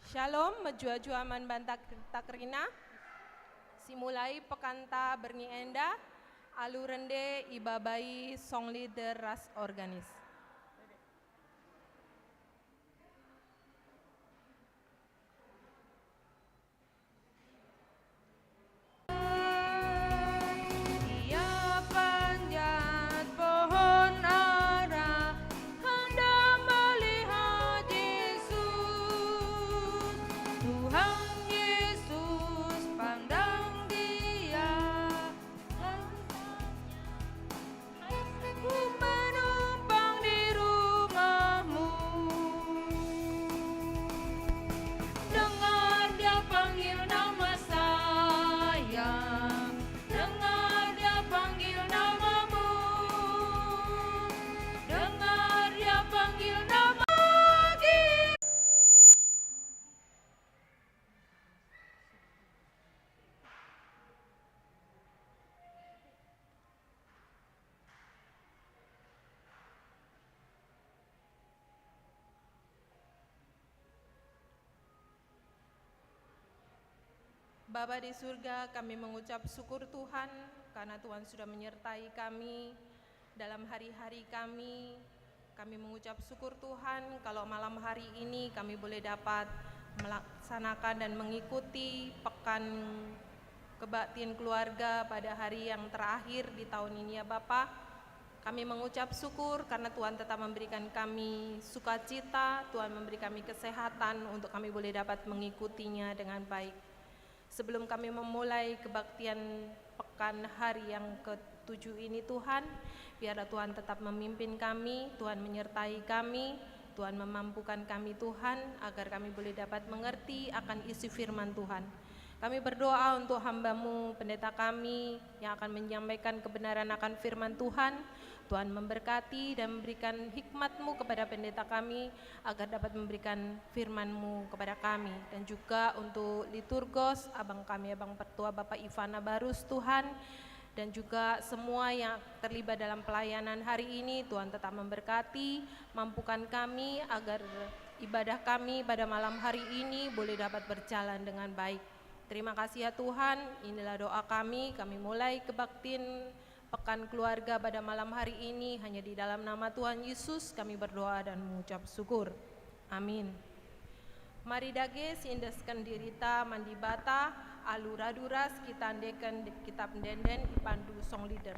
Shalom, menjua-jua aman bantak takrina, simulai pekanta berngi enda, alu rende ibabai song leader ras organis. Bapa di surga, kami mengucap syukur Tuhan karena Tuhan sudah menyertai kami dalam hari-hari kami. Kami mengucap syukur Tuhan kalau malam hari ini kami boleh dapat melaksanakan dan mengikuti pekan kebaktian keluarga pada hari yang terakhir di tahun ini ya Bapa. Kami mengucap syukur karena Tuhan tetap memberikan kami sukacita, Tuhan memberi kami kesehatan untuk kami boleh dapat mengikutinya dengan baik. Sebelum kami memulai kebaktian pekan hari yang ke-7 ini Tuhan, biarlah Tuhan tetap memimpin kami, Tuhan menyertai kami, Tuhan memampukan kami Tuhan, agar kami boleh dapat mengerti akan isi firman Tuhan. Kami berdoa untuk hamba-Mu, pendeta kami yang akan menyampaikan kebenaran akan firman Tuhan. Tuhan memberkati dan memberikan hikmat-Mu kepada pendeta kami agar dapat memberikan firman-Mu kepada kami. Dan juga untuk liturgos, abang kami, abang pertua Bapak Ivana Barus Tuhan, dan juga semua yang terlibat dalam pelayanan hari ini, Tuhan tetap memberkati, mampukan kami agar ibadah kami pada malam hari ini boleh dapat berjalan dengan baik. Terima kasih ya Tuhan, inilah doa kami mulai kebaktian pekan keluarga pada malam hari ini, hanya di dalam nama Tuhan Yesus kami berdoa dan mengucap syukur. Amin. Mari dage sindeskan dirita mandi bata, aluraduras kita andekan kitab denden ipandu song leader.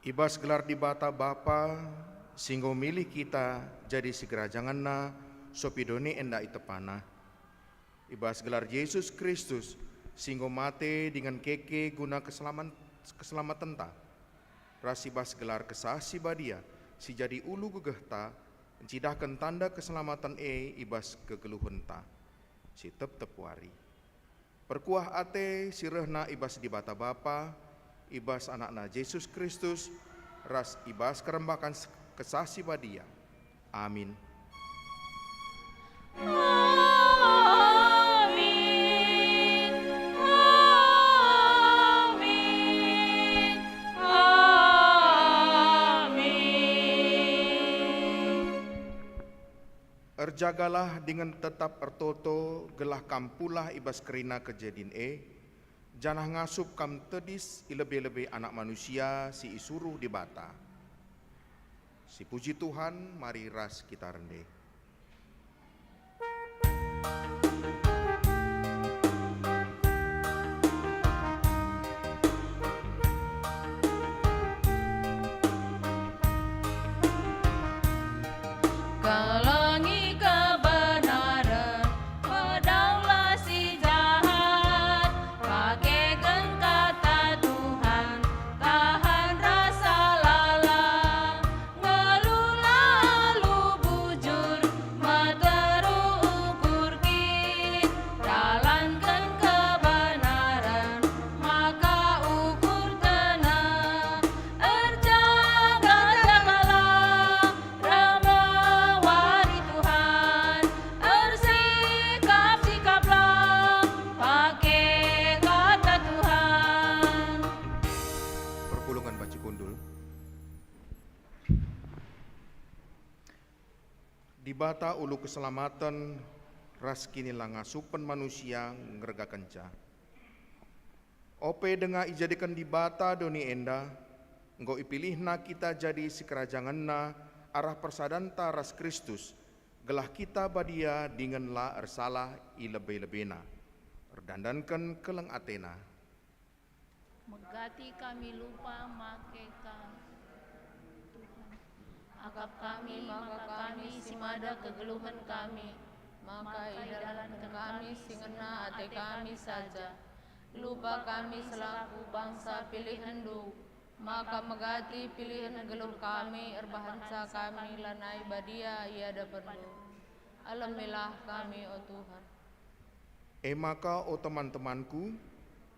Ibas gelar di bata Bapa, singgo milih kita jadi segera janganna sopidoni enda itepana. Ibas gelar Yesus Kristus, singgo mate dengan keke guna keselamatan ta. Rasibas gelar kesah si badia, si jadi ulu gegehta, Encidahkan tanda keselamatan ibas kegeluhan ta. Si tep wari. Perkuah ate sirehna ibas di bata Bapa, ibas anakna Yesus Kristus, ras ibas kerembakan kesasi badia. Amin. Erjagalah dengan tetap ertoto gelah kampulah ibas kerina kejadian janah ngasup kam tedis ilebe-lebe anak manusia si isuruh di bata. Si puji Tuhan, mari ras kita rendeh. Kalangi kebenaran, pedaulah si jahat, pakaikan kata Tuhan, tahan rasa lalang, ngeluh lalu bujur, materu ukur kin, jalankan kebenaran, maka ukur tenang, erjaga-jagalah, wari Tuhan, sikaplah, pakai kata Tuhan. Perpulungan baci kundul. Di bata ulu keselamatan ras kini ngasupen manusia ngerga kenca. Ope denga ijadikan di bata doni enda, engkau ipilihna kita jadi si kerajanganna arah persadanta ras Kristus, gelah kita badia dingenlah ersalah ilebe-lebena, erdandankan keleng Athena. Megati kami lupa makeka Tuhan. Akap kami, maka kami simada kegeluhan kami, maka idalan kami singena ate kami saja. Lupa kami selaku bangsa pilihan du, maka megati pilihan geluh kami, erbahansa kami lanai badia iada perlu. Alamilah kami, o Tuhan. Maka o teman-temanku,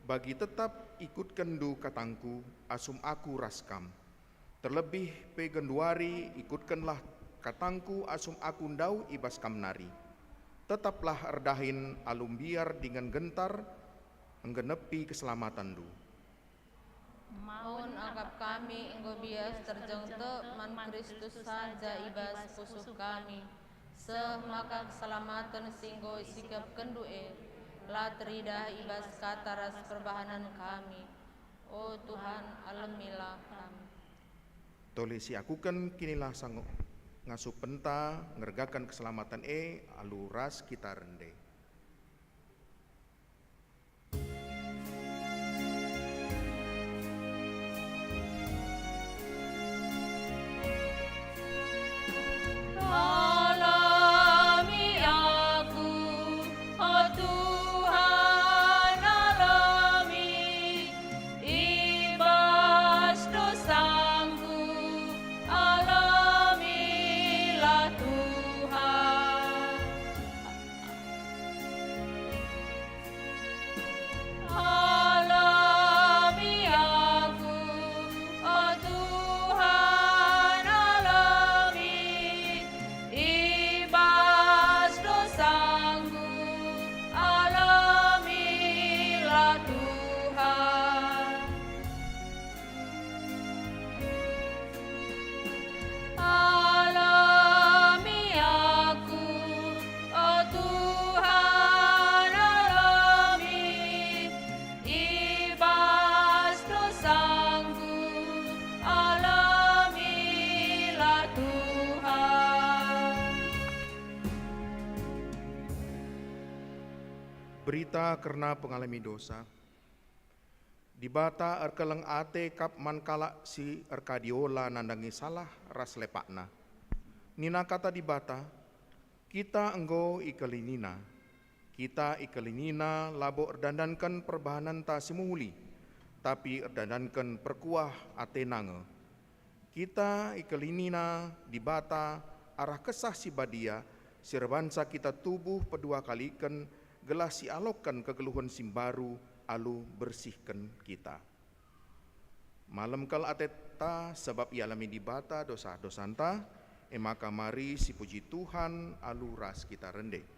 bagi tetap ikut kendu katangku, asum aku raskam. Terlebih pegenduari ikutkanlah katangku, asum aku ndau ibas kamnari. Tetaplah erdahin alum biar dengan gentar, enggenepi keselamatan du. Maun akap kami enggo bias terjengte man Kristus saja ibas pusuh kami. Maka keselamatan singgo sikap kendue, la teridah ibas kataras perbahanan kami. O Tuhan, alamilah kami. Tolesi aku kan kinilah sanggup ngasup penta, ngergakan keselamatan aluras kita rende. Alami aku, oh Tuhan, alami ibas dosaku, alamilah Tuhan. Alami aku, oh Tuhan, alami ibas dosaku, alamilah Tuhan. Alami aku, oh Tuhan, alami ibas dosaku, alamilah Tuhan. Berita karena pengalami dosa. Di bata erkeleng ate kap mankala si erkadiola nandangi salah ras lepakna. Nina kata di bata, kita enggo ikelinina. Kita ikelinina labo erdandankan perbahanan ta simuhuli, tapi erdandankan perkuah ate nange. Kita ikelinina di bata arah kesah si badia, sirbansa kita tubuh pedua kalikan, gelas si alokan kegeluhan simbaru, alu bersihkan kita. Malam kal ateta sebab ialami dibata dosa-dosanta, maka mari si puji Tuhan alu ras kita rende.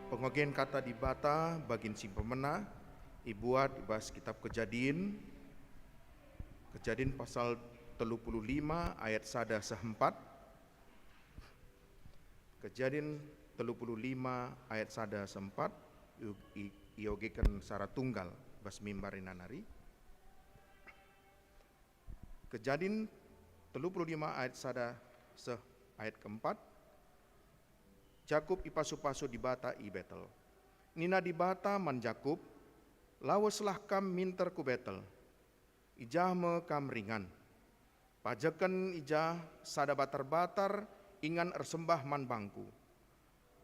Pengogen kata di bata bagin si pemena ibuat ibas kitab Kejadian pasal 35 ayat 1 sehempat. Kejadian 35 ayat 1 sehempat iogekan secara tunggal bas mimbarin nanari. Kejadian 35 ayat 1 ayat keempat. Jakub ipasu-pasu di bata i Betel. Nina di bata man Jakub, lawaslah kam minter ku Betel. Ijah me kam ringan. Pajakan ijah sada batar-batar ingan ersembah man bangku.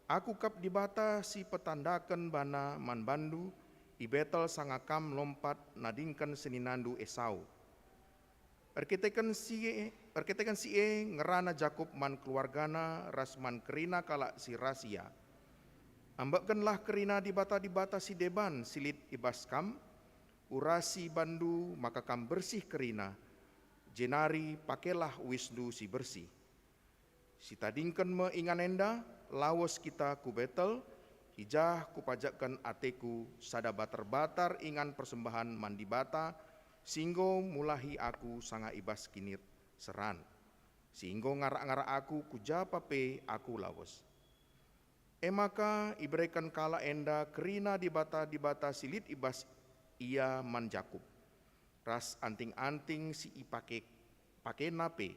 Aku kap di bata si petandakan bana man bandu, i Betel sangakam lompat nadingkan seninandu Esau. Perketekan si ngerana Jakub man keluargana ras man kerina kala si rasia. Ambekkenlah kerina di bata si deban silit ibas kam, urasi bandu maka kam bersih kerina, jenari pakelah wisnu si bersih. Si tadingken me ingan enda, lawas kita ku Betel, ijah ku pajakkan ateku sada batar-batar ingan persembahan mandi bata, singgo mulahi aku sanga ibas kinit seran. Singgo ngarak-ngarak aku kujapa pe aku lawas. Maka ibrekan kala enda kerina di bata silit ibas ia man Jakub. Ras anting-anting si pake nape.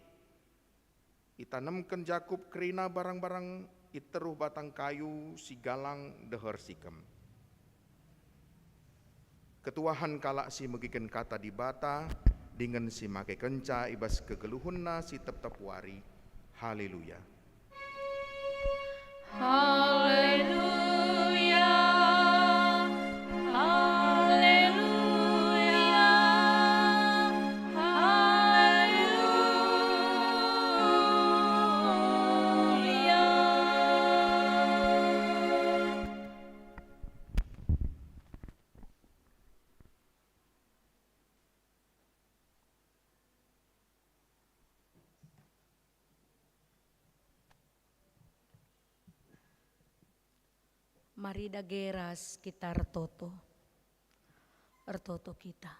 Itanamkan Jakub kerina barang-barang iteruh batang kayu si galang deher sikem. Ketuahan kala si megiken kata di bata dengan si make kenca ibas kegeluhunna si tep-tep wari. Haleluya. Haleluya. Haleluya. Haleluya. Mari dageras kita ertoto kita.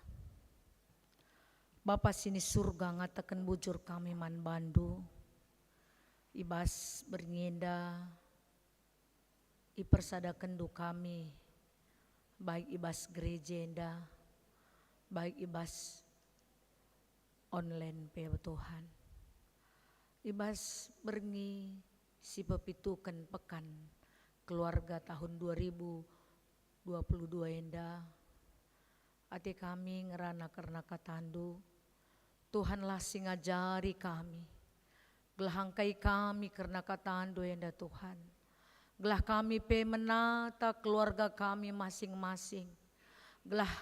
Bapa sini surga ngatakan bujur kami man bandu, ibas bernyenda, ipersadakan du kami, baik ibas gerejenda, baik ibas online pe Tuhan. Ibas berngi si pepitukan pekan keluarga tahun 2022 enda. Ate kami ngerana karena katandu, Tuhanlah sing ngajari kami. Gelahangkai kami karena katandu enda Tuhan. Gelah kami pe menata keluarga kami masing-masing. Gelah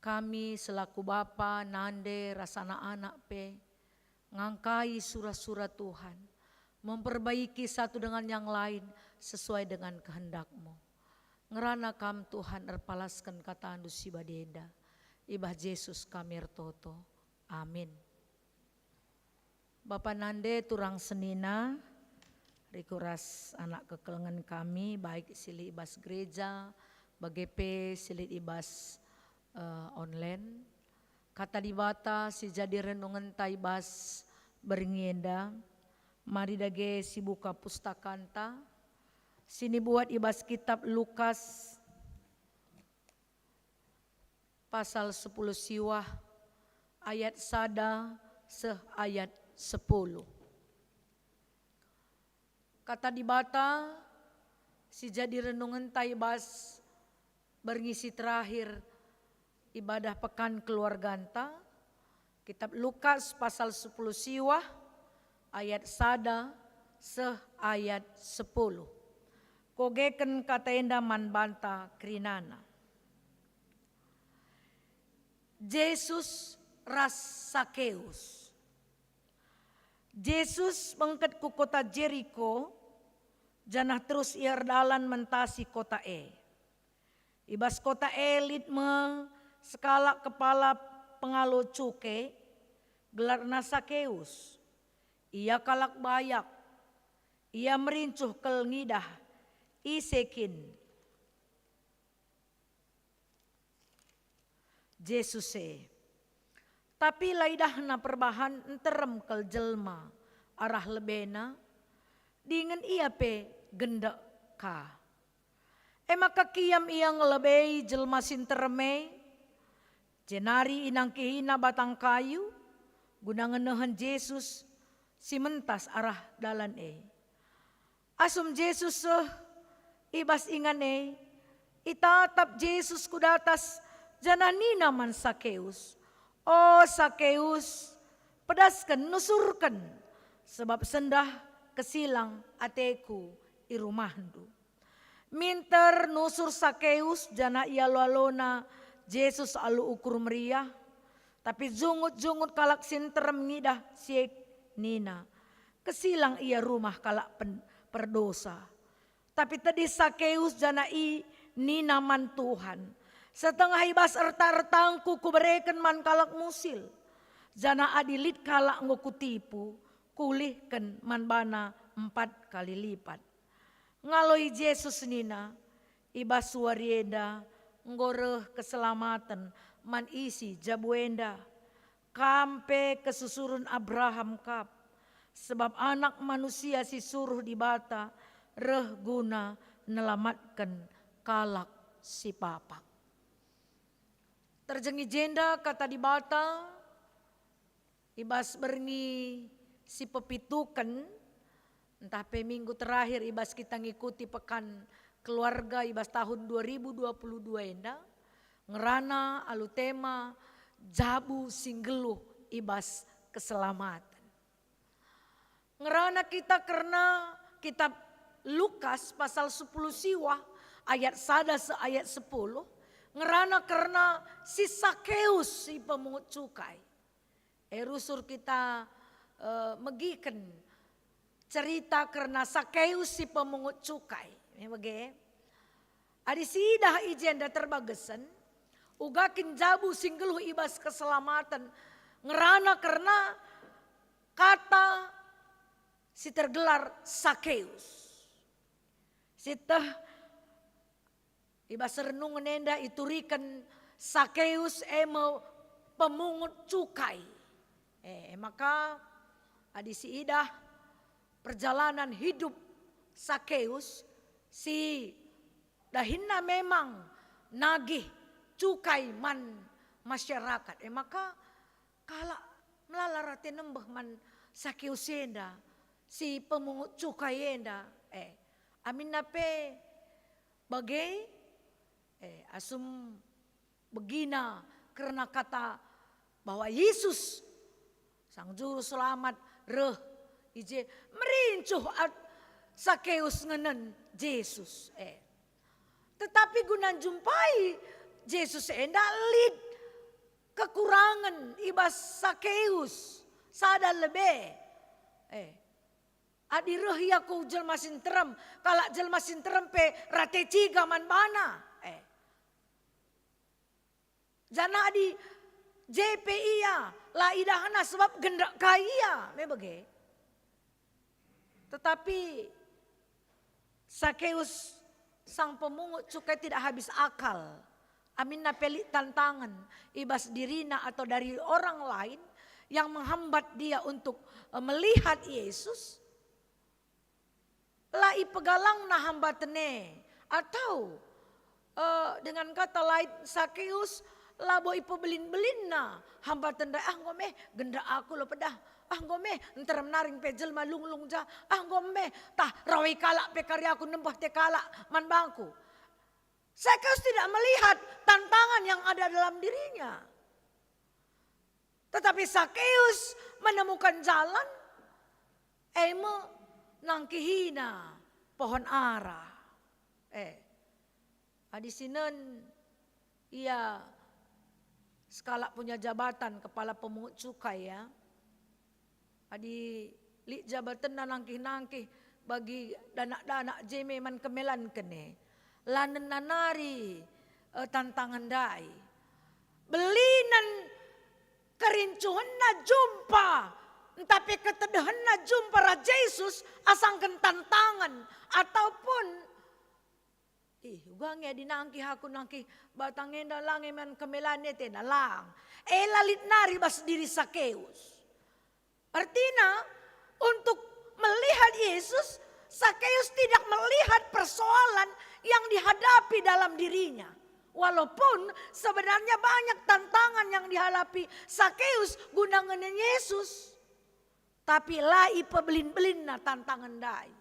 kami selaku bapa nande rasana anak pe ngangkai surah-surah Tuhan. Memperbaiki satu dengan yang lain sesuai dengan kehendak-Mu. Ngerana kam Tuhan erpalaskan kata andu si badenda. Ibah Yesus kami ertoto. Amin. Bapak Nande turang senina, rikuras anak kekelengan kami, baik sili ibas gereja, bagepe sili ibas online. Kata dibata si jadi renungan taibas beringienda, mari dage si buka pustakanta, sini buat ibas kitab Lukas pasal 10 siwah ayat sada ayat 10. Kata dibata si jadi renungan taibas berngisi terakhir ibadah pekan keluarganta, kitab Lukas pasal 10 siwah ayat sada ayat 10. Kogeken kataenda manbanta krinana. Yesus ras Sakeus. Yesus mengket ku kota Jericho, janah terus iardalan mentasi kota Ibas kota litme skala kepala pengalo cuke, gelarna Sakeus. Ia kalak bayak, ia merincuh kelngidah, isekin. Jesuse. Tapi laidahna perbahan enterem kel jelma arah lebena, dengan ia pe gendek ka. Maka kiam ia ngelebei jelma sintereme, jenari inang kihina batang kayu, guna ngenehen Yesus si mentas arah dalan Asum Yesus ibas ingane, itatap Yesus kudatas jananina man Sakeus. Oh Sakeus, pedaskan nusurkan, sebab sendah kesilang ateku irumahdu. Minter nusur Sakeus jana ia lalona Yesus alu ukur meriah, tapi jungut-jungut kalak sinterem ngidah siek nina. Kesilang ia rumah kalak perdosa. Tapi tadi Sakeus jana i nina man Tuhan. Setengah ibas erta-ertangku kubereken man kalak musil. Jana adilit kalak ngokutipu, kulihken man bana 4 kali lipat. Ngaloi Yesus nina, ibas suarienda, ngoreh keselamatan, man isi jabuenda. Kampe kesusurun Abraham kap. Sebab anak manusia si suruh di bata, reh guna nelamatkan kalak si papak. Terjengi jenda kata di bata, ibas berngi si pepitukan, entah pe minggu terakhir ibas kita ngikuti pekan keluarga ibas tahun 2022 enda, ngerana alu tema jabu singgeluh ibas keselamatan. Ngerana kita karena kitab Lukas pasal 10 siwah ayat sada ayat 10. Ngerana karena si Sakeus si pemungut cukai. Rusur kita megiken cerita karena Sakeus si pemungut cukai. Adi sidah ijenda terbagesan. Ugakin jabu singgeluh ibas keselamatan. Ngerana karena kata si tergelar Sakeus. Sitah ibas renungan enda iturikan Sakeus emo pemungut cukai. Maka adi si idah perjalanan hidup Sakeus si dahinna memang nagih cukai man masyarakat. Maka kala melalaratin nembeh man Sakeus enda si pemungut cukai enda. Amin nape bagai asum begina karena kata bahwa Yesus sang juru selamat reh ije merincuh Sakeus ngenen Yesus. Tetapi guna jumpai Yesus enda lid kekurangan ibas Sakeus sada lebe. Adi reh yaku jelma sinterem, kalak jelma sinterem pe rate ciga man bana. Jana adi JPI ya La idahana sebab gendak kaya, mebege. Tetapi Sakeus sang pemungut cukai tidak habis akal. Amin na pelik tantangan ibas dirina atau dari orang lain yang menghambat dia untuk melihat Yesus. Lai pegalang na hambatene atau dengan kata lain Sakeus labo ipo belin-belin na hambatan da ngome genda aku lo pedah ngome entar menaring pejel malung-lung ja ngome tah rawi kalak pe karya aku nembah te kalak man bangku. Sakeus tidak melihat tantangan yang ada dalam dirinya. Tetapi Sakeus menemukan jalan nangkihina pohon ara. Di sinen ia skala punya jabatan kepala pemungut cukai ya. Adi li jabatan na nangkih-nangkih bagi danak-danak jeme man kemelan kene. Lanen nanari tantangan dai. Belinan kerincuhan na jumpa. Tapi ketedahan na jumpa Raja Yesus asangkan tantangan. Ataupun ugange dinangkih aku nangkih batangin na lang man kemelane te na lang. Lalit nari bas diri Sakeus. Artinya untuk melihat Yesus, Sakeus tidak melihat persoalan yang dihadapi dalam dirinya. Walaupun sebenarnya banyak tantangan yang dihadapi Sakeus guna ngenen Yesus. Tapi lai pebelin-belin na tantangan dai.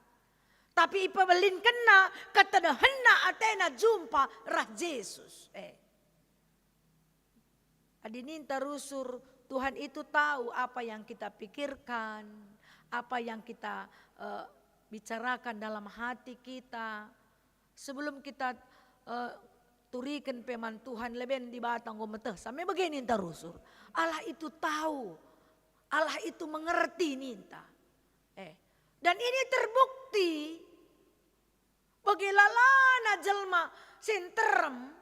Tapi ipabelin kena ketedahenna atena jumpa rah Yesus. Adinin terusur Tuhan itu tahu apa yang kita pikirkan, apa yang kita bicarakan dalam hati kita. Sebelum kita turikan peman Tuhan leben di batang gometeh. Sampai begini terusur. Allah itu tahu, Allah itu mengerti ninta. Dan ini terbukti bagi lalana jelma sinterem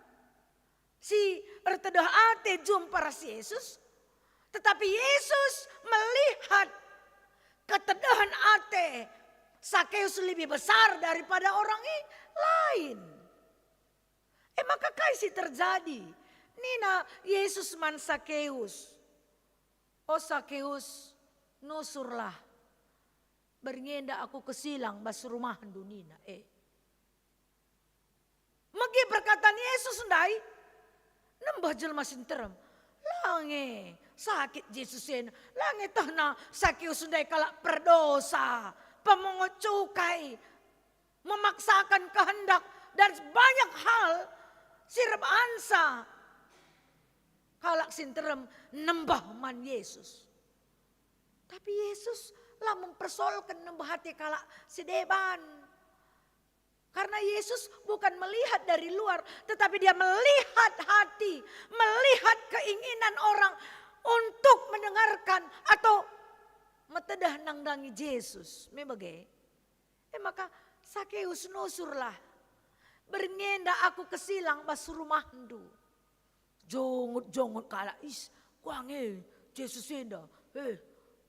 si ertedah ate jumpa ras Yesus. Tetapi Yesus melihat ketedahan ate Sakeus lebih besar daripada orang lain. Maka kasih terjadi. Nina Yesus man Sakeus. Oh Sakeus nusurlah. Berngenda aku kesilang bas rumahan dunina. Magi perkataan Yesus ndai. Nembah jelma sinterem. Lange sakit Yesusin. Lange tahna Sakeus ndai kalak perdosa. Pemungut cukai. Memaksakan kehendak. Dan banyak hal. Sirep ansa. Kalak sinterem nembah man Yesus. Tapi Yesus lah mempersoalkan nembah hati kalak sedeban. Karena Yesus bukan melihat dari luar. Tetapi dia melihat hati. Melihat keinginan orang untuk mendengarkan. Atau metedah nangdangi Yesus. Memang maka Sakeus nusurlah. Berngenda aku kesilang bas rumahandu. Jongut kalak is. Kuange Yesus enda.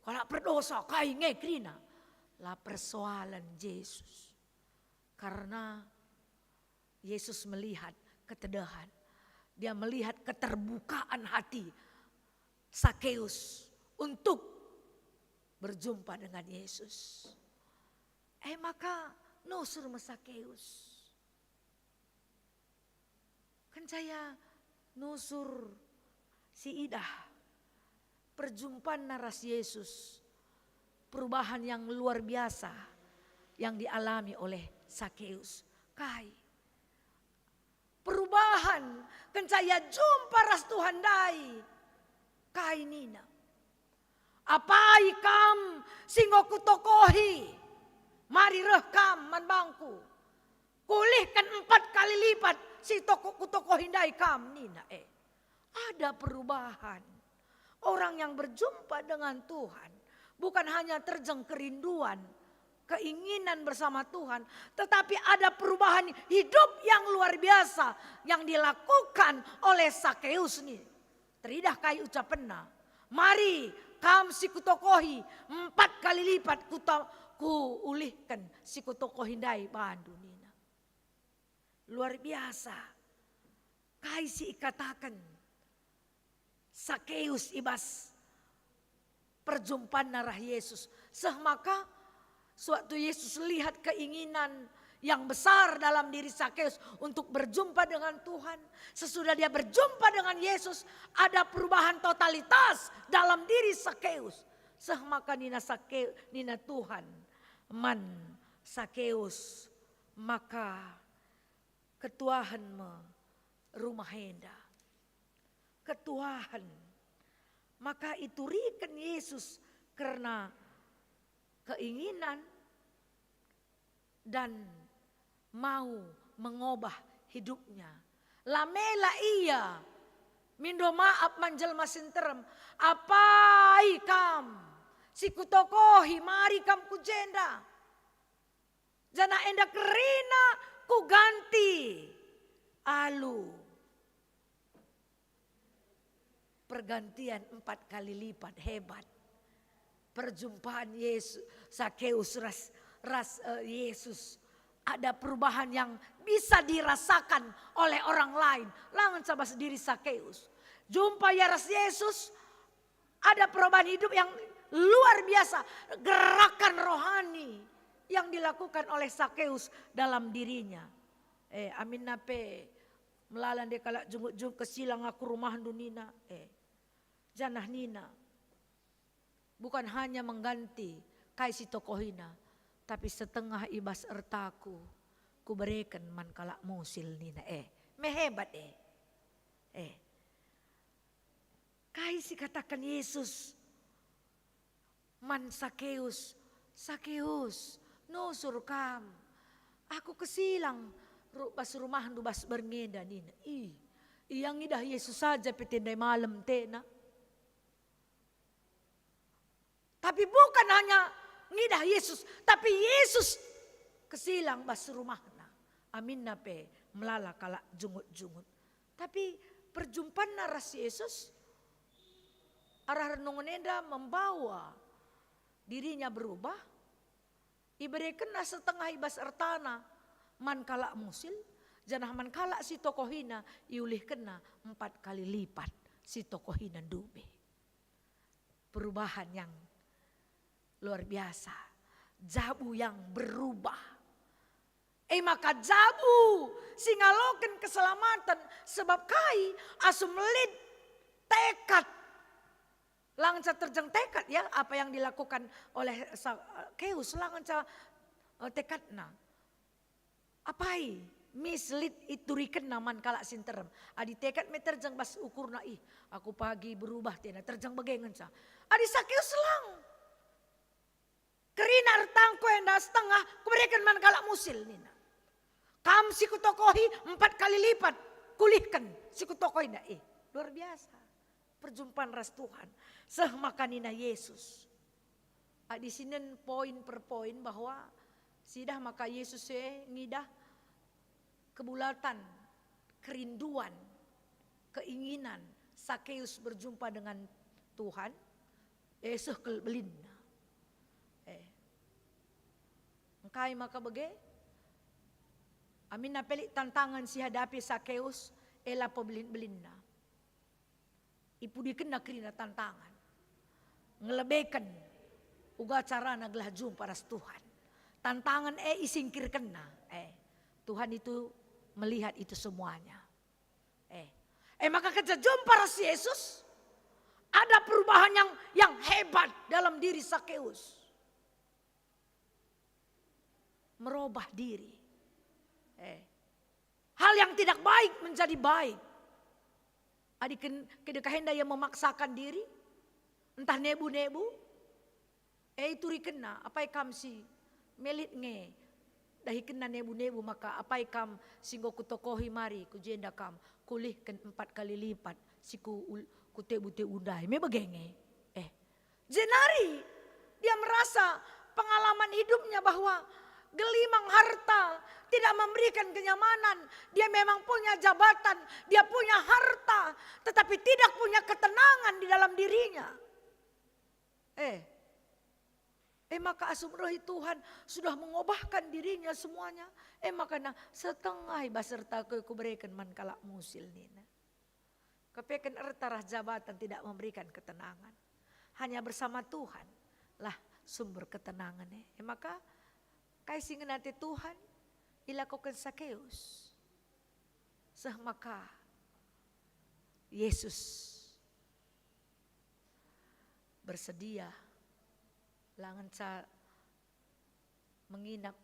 Kalak berdosa kai ngekrina. Lah persoalan Yesus. Karena Yesus melihat ketedahan. Dia melihat keterbukaan hati Sakeus untuk berjumpa dengan Yesus. Maka nusur sama Sakeus. Kan saya nusur si Idah. Perjumpaan naras Yesus. Perubahan yang luar biasa yang dialami oleh Sakeus. Kai. Perubahan. Kencaya jumpa ras Tuhan dai. Kai nina. Apai kam singoku tokohi. Mari rekam man bangku. Kulihkan 4 kali lipat si tokoku tokohi dai kam nina. Ada perubahan. Orang yang berjumpa dengan Tuhan. Bukan hanya terjang kerinduan. Keinginan bersama Tuhan. Tetapi ada perubahan hidup yang luar biasa. Yang dilakukan oleh Sakeus nih. Teridah kai ucapenna. Mari kam si kutokohi 4 kali lipat ku ulihkan si kutokohi dai bandu nina. Luar biasa. Kai si ikatakan Sakeus ibas perjumpaan narah Yesus. Maka suatu Yesus lihat keinginan yang besar dalam diri Sakeus untuk berjumpa dengan Tuhan. Sesudah dia berjumpa dengan Yesus, ada perubahan totalitas dalam diri Sakeus. Maka nina Tuhan man Sakeus maka ketuahan me rumah henda. Ketuahan. Maka itu riken Yesus karena keinginan dan mau mengubah hidupnya. Lamela iya mindo maaf manjelma sinterem. Apai kam si kutokohi mari kam kujenda. Jana enda kerina ku ganti alu. Pergantian 4 kali lipat hebat. Perjumpaan Yesus Sakeus Yesus. Ada perubahan yang bisa dirasakan oleh orang lain. Langan coba sendiri Sakeus. Jumpa ya ras Yesus. Ada perubahan hidup yang luar biasa. Gerakan rohani yang dilakukan oleh Sakeus dalam dirinya. Amin nape. Melalan dia kalak jungut-jungut kesilang aku rumah dunina. Janah nina. Bukan hanya mengganti kaisi tokohina. Tapi setengah ibas ertaku. Ku berikan man kalak musil nina. Mehebat kaisi katakan Yesus. Man Sakeus. Sakeus. No surkam. Aku kesilang. Bas rumah du bas berngeda nina. Iyang idah Yesus saja petendai malam tena. Tapi bukan hanya ngidah Yesus. Tapi Yesus kesilang bas rumahna. Amin nape melala kalak jungut-jungut. Tapi perjumpaan naras Yesus. Arah renunganenda membawa dirinya berubah. Iberikan setengah ibas ertana. Man kalak musil, janah man kalak si tokohina iulih kena 4 kali lipat si tokohina dube. Perubahan yang luar biasa. Jabu yang berubah. Maka jabu singaloken keselamatan sebab kai asum lid tekad. Langan terjang tekad ya apa yang dilakukan oleh Sakeus langan tekadna. Apai mislit itu riken naman kalak sinterem. Adi tekad me terjang bas ukurna aku pagi berubah tena terjang bagengan sa. Adi Sakeus selang. Kerinar tangko yang setengah kuberikan man kalak musil nina. Kam si kutokohi 4 kali lipat kulihkan si kutokohi na luar biasa. Perjumpaan ras Tuhan. Maka nina Yesus. Di sini poin per poin bahwa sidah maka Yesus ngidah kebulatan, kerinduan, keinginan Sakeus berjumpa dengan Tuhan. Yesus kelbelin. Engkai maka bege. Amin napeli tantangan si hadapi Sakeus ela pebelin-belinna. Ipudikan na kerina tantangan. Ngelebekan uga cara naglah jumpa ras Tuhan. Tantangan isingkirkan na. Tuhan itu melihat itu semuanya. Maka ketika jumpa ras Yesus. Ada perubahan yang hebat dalam diri Sakeus. Merubah diri. Hal yang tidak baik menjadi baik. Adik kedekahenda yang memaksakan diri. Entah nebu-nebu. Itu rikena. Apai kam si melit nge. Dahi kena nebu-nebu maka apai kam singgo kutokohi mari. Kujenda kam. Kulihkan 4 kali lipat. Si kutebu-te undai. Me begenge. Jenari. Dia merasa pengalaman hidupnya bahwa gelimang harta tidak memberikan kenyamanan. Dia memang punya jabatan, dia punya harta, tetapi tidak punya ketenangan di dalam dirinya. Maka asum rohi Tuhan sudah mengubahkan dirinya semuanya. Maka setengah baserta ku berikan man kalak musil nina. Kepekan ertarah jabatan tidak memberikan ketenangan. Hanya bersama Tuhan lah sumber ketenangan. Maka kaisingan nanti Tuhan ilakukan Sakeus. Maka Yesus bersedia langan sa menginap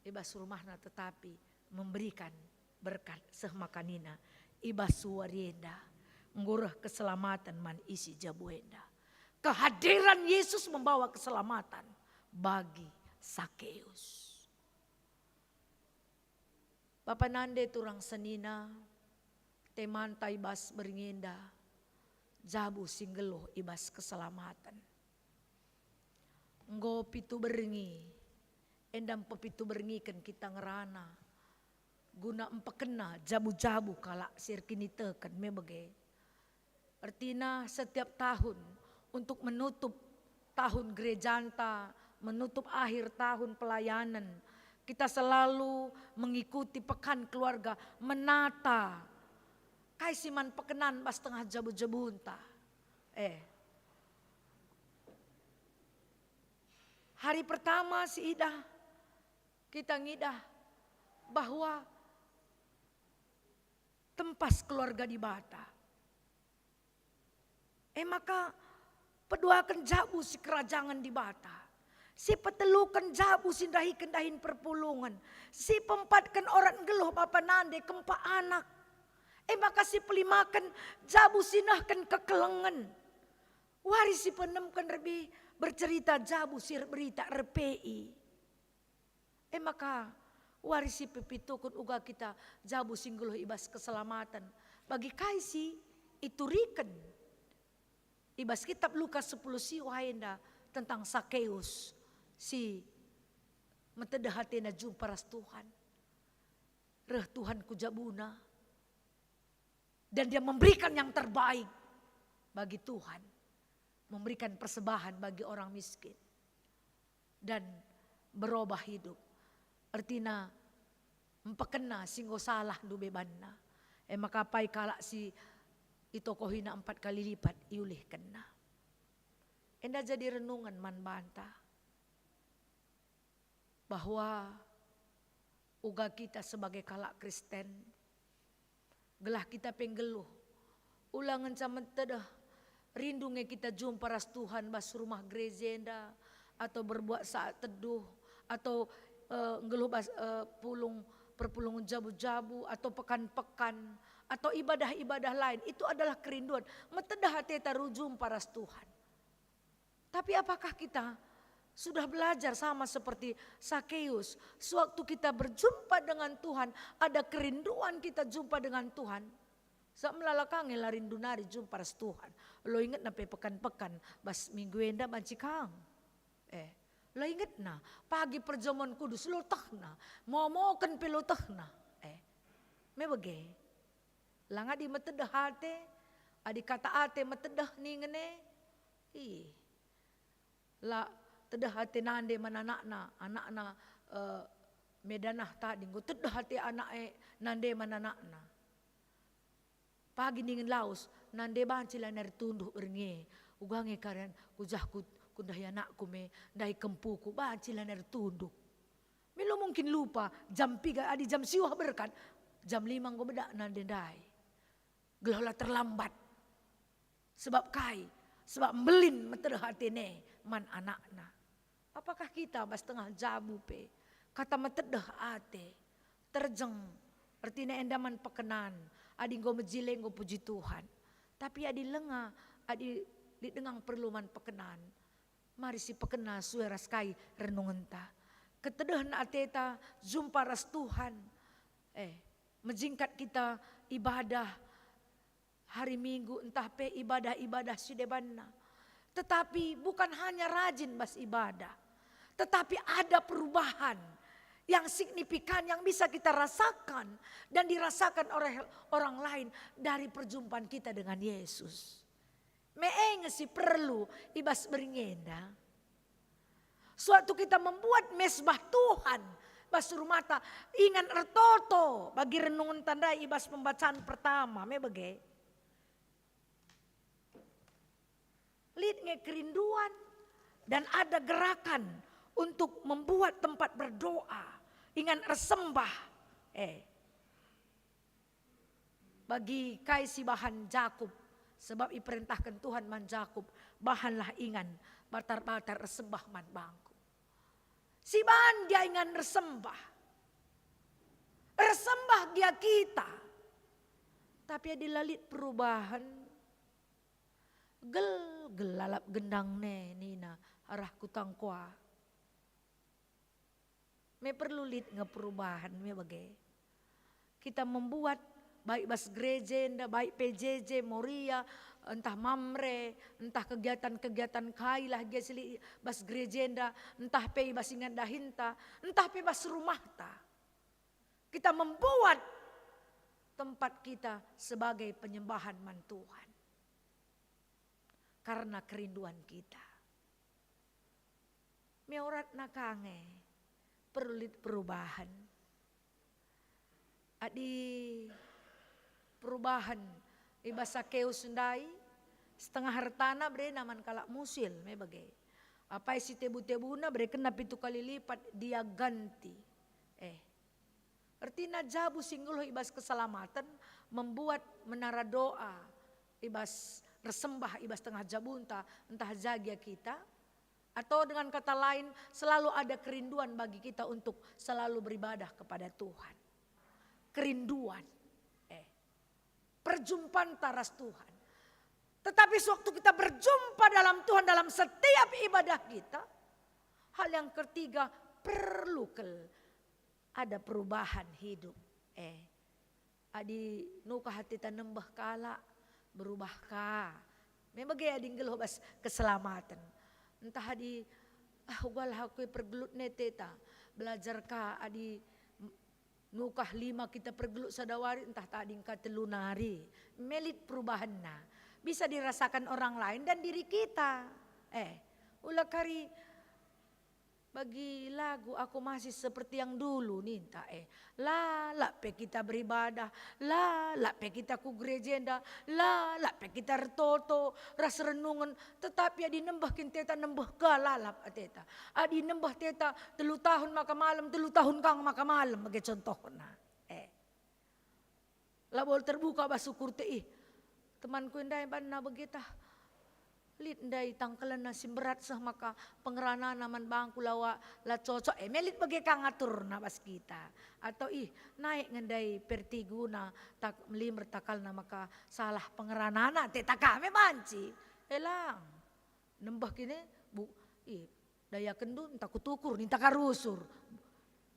ibas rumahna tetapi memberikan berkat sehmakanina ibas suarienda ngurah keselamatan man isi jabuenda. Kehadiran Yesus membawa keselamatan bagi Sakeus. Bapa nande turang senina teman taibas beringenda jabu singgeluh ibas keselamatan. Nggo pitu berengi, endam pepitu berengikan kita ngerana. Guna empekena jabu-jabu kalak sirkini tekan mebege. Artinya setiap tahun untuk menutup tahun gerejanta, menutup akhir tahun pelayanan. Kita selalu mengikuti pekan keluarga, menata. Kaisiman pekenan bas tengah jabu-jabunta. Hari pertama si Ida, kita ngidah bahwa tempas keluarga di Bata. Maka peduakan jabu si kerajangan di Bata. Si petelukan jabu si dahi-kendahin perpulungan. Si pempatkan orang geluh bapa nande kempa anak. Maka si pelimakan jabu sinahkan kekelengan. Waris si penemkan lebih bercerita jabu sir berita RPI. Maka warisi pepitukun uga kita jabu singguluh ibas keselamatan. Bagi kaisi itu riken. Ibas kitab Lukas 10 si wahenda tentang Sakeus. Si metedah hatena jumpa ras Tuhan. Reh Tuhan kujabuna. Dan dia memberikan yang terbaik bagi Tuhan. Memberikan persembahan bagi orang miskin. Dan berubah hidup. Artinya empekena singgo salah du bebanna. Maka pai kalak si itokohina 4 kali lipat iulih kena. Enda jadi renungan man banta. Bahwa uga kita sebagai kalak Kristen. Gelah kita penggeluh. Ulangan sama tedah. Rindungnya kita jumpa ras Tuhan bas rumah gereja atau berbuat saat teduh atau ngeluh bas pulung perpulungan jabu-jabu atau pekan-pekan atau ibadah-ibadah lain itu adalah kerinduan metedah hati tarujum paras Tuhan. Tapi apakah kita sudah belajar sama seperti Sakeus, sewaktu kita berjumpa dengan Tuhan ada kerinduan kita jumpa dengan Tuhan. Sa melalakangi larindu nari jumpa ras Tuhan. Lo ingat na pekan-pekan bas minggu enda mancikang. Lo ingat na pagi perjamuan kudus lo tahna. Mau-mau-kan pelo tahna. Mebage. Langa di metedah hati. Adi kata ate metedah ningene. La tedah hati nande mananakna. Anakna medanah tadi. Go tedah hati anak nande mananakna. Pagi dingin laus, nande bancila nari tunduh ernge, ugange karen kujah kudaya anakku me, dai kempuku bancila nari tunduh. Milo mungkin lupa jam 3 adi jam siwah berkan, jam 5 go beda nande dai. Gelola terlambat. Sebab sebab melin meterah hatine man anakna. Apakah kita bas tengah jabu pe, kata metedah ate, terjeng, artinya endaman pekenan. Adi ngo mejileng ngo puji Tuhan. Tapi adi lenga, adi didengang perluman pekenan. Mari si pekena suara skai renungan ta. Ketedahan ateta jumpa ras Tuhan. Menjingkat kita ibadah hari Minggu entah pe ibadah-ibadah sidebanna. Tetapi bukan hanya rajin bas ibadah. Tetapi ada perubahan yang signifikan yang bisa kita rasakan dan dirasakan oleh orang lain dari perjumpaan kita dengan Yesus. Meenge si perlu ibas beringenda. Suatu kita membuat mesbah Tuhan, bas rumata ingan ertoto bagi renungan tanda ibas pembacaan pertama me bage. Lid nge kerinduan dan ada gerakan untuk membuat tempat berdoa, ingan ersembah. Bagi kaisi bahan Jakub, sebab iperintahkan Tuhan man Jakub, bahanlah ingan batar-batar ersembah man bangku. Si bahan dia ingan ersembah. Ersembah dia kita. Tapi dilalit perubahan. Gelalap gendang ne nina arah kutang kwa. Me perlu lit ngeperubahan me bagai. Kita membuat baik bas gereja, baik PJJ, Moria, entah mamre, entah kegiatan-kegiatan kailah gesli bas gereja, entah pe bas ingat dahinta, entah pe bas rumah ta. Kita membuat tempat kita sebagai penyembahan man Tuhan. Karena kerinduan kita. Meorat nakange perlu perubahan. Adi perubahan ibasa keus sundai setengah hartana bre naman kalak musil me bagai. Apa isi tebu-tebuna bre kena pitu kali lipat dia ganti. Artinya jabu singgulo ibas keselamatan membuat menara doa ibas resembah ibas tengah jabunta entah jagia kita. Atau dengan kata lain selalu ada kerinduan bagi kita untuk selalu beribadah kepada Tuhan. Kerinduan. Perjumpaan taras Tuhan. Tetapi sewaktu kita berjumpa dalam Tuhan dalam setiap ibadah kita. Hal yang ketiga perlu ada perubahan hidup. Adi nuka hati tanembah kala berubah ka. Memang gaya dinggal bas keselamatan. Entah adi ugal aku pergelut neteta belajar ka adi nukah 5 kita pergelut sadawari entah tading ka telunari melit perubahan na bisa dirasakan orang lain dan diri kita. Ulah kari bagi lagu aku masih seperti yang dulu ninta la pe kita beribadah la pe kita ku gerejenda la pe kita retoto ras renungan tetapi adi nembah kinteta nembah galalap ateta adi nembah teta 3 tahun maka malam 3 tahun kang maka malam bagi contohna labol terbuka basukur teh temanku indai banna begitah lit ndai tangkalan na simberat sah maka pengerana naman bangku lawa la cocok melit bagi kang atur na bas kita atau naik ngendai pertiguna tak melimer takal na maka salah pengerana na te tak kami banci elang nembah kini bu daya kendun tak kutukur ninta karusur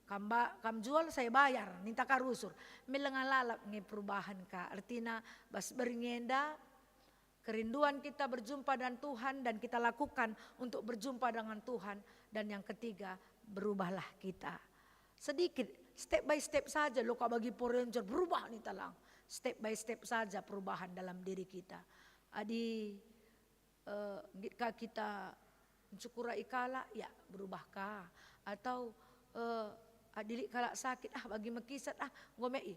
kam jual saya bayar ninta karusur melengalalap nge perubahan ka artina bas beringenda. Kerinduan kita berjumpa dengan Tuhan dan kita lakukan untuk berjumpa dengan Tuhan. Dan yang ketiga, berubahlah kita. Sedikit, step by step saja. Lo kak bagi Power Ranger, berubah nih talang. Step by step saja perubahan dalam diri kita. Adi, kita mencukura ikala, ya berubahkah? Atau adilik kalak sakit, bagi mekisat, ngomei.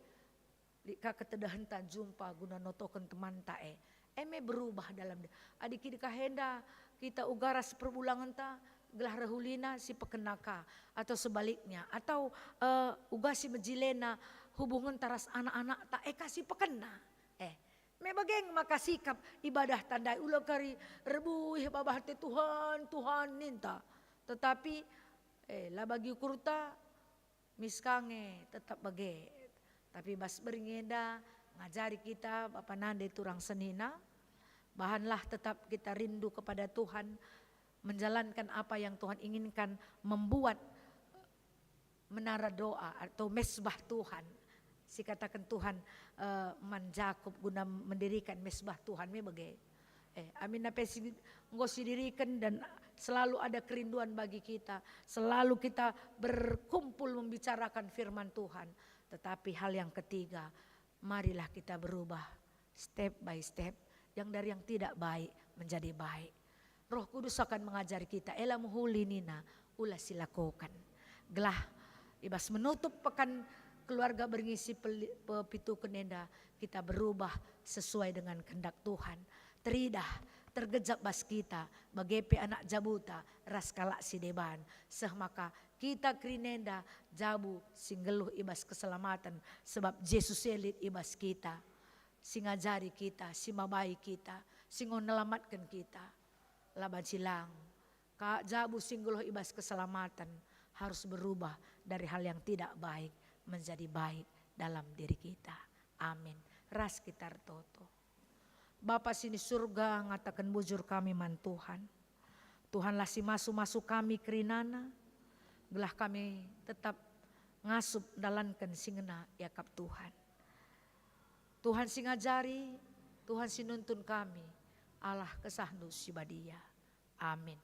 Lika ketedahan tak jumpa guna notokan teman tae. Eme berubah dalam adik kita kahenda kita ugaras perbulangan ta gelah rahulina si pekenaka atau sebaliknya atau ugasi mejilena hubungan taras anak-anak tak kasih pekena me bageng maka sikap ibadah tandai ulah kari rebuh babah te Tuhan ninta tetapi lah bagi kurta miskange tetap bage tapi bas beringenda ngajari kita Bapak Nande turang senina bahanlah tetap kita rindu kepada Tuhan menjalankan apa yang Tuhan inginkan membuat menara doa atau mesbah Tuhan si katakan Tuhan man Jakub guna mendirikan mesbah Tuhan me bagai amin apa si ngosi dirikan dan selalu ada kerinduan bagi kita selalu kita berkumpul membicarakan firman Tuhan tetapi hal yang ketiga marilah kita berubah step by step yang dari yang tidak baik menjadi baik. Roh Kudus akan mengajari kita, ela muhuli nina, ulah silakukan. Gelah, ibas menutup pekan keluarga berngisi pepitu kenenda, kita berubah sesuai dengan kehendak Tuhan. Teridah, tergejap bas kita, bagepe anak jabuta, ras kalak si deban. Maka kita krinenda jabu singgeluh ibas keselamatan, sebab Yesus elit ibas kita. Singajari kita, simabai kita, singon nelamatkan kita. Laban silang, ka jabu singgeluh ibas keselamatan harus berubah dari hal yang tidak baik menjadi baik dalam diri kita. Amin. Ras kita toto. Bapa sini surga ngatakan bujur kami man Tuhan. Tuhanlah si masuk kami kerinana. Gelah kami tetap ngasup dalankan singena yakap Tuhan. Tuhan singajari, Tuhan sinuntun kami. Allah kesahnu sibadia. Amin.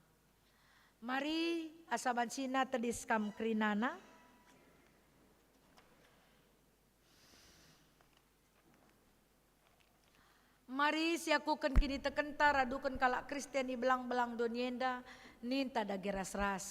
Mari asaban Cina tediskam kerinana. Mari siakukan kini tekenta radukan kalak Kristen di belang-belang donienda ninta dageras ras.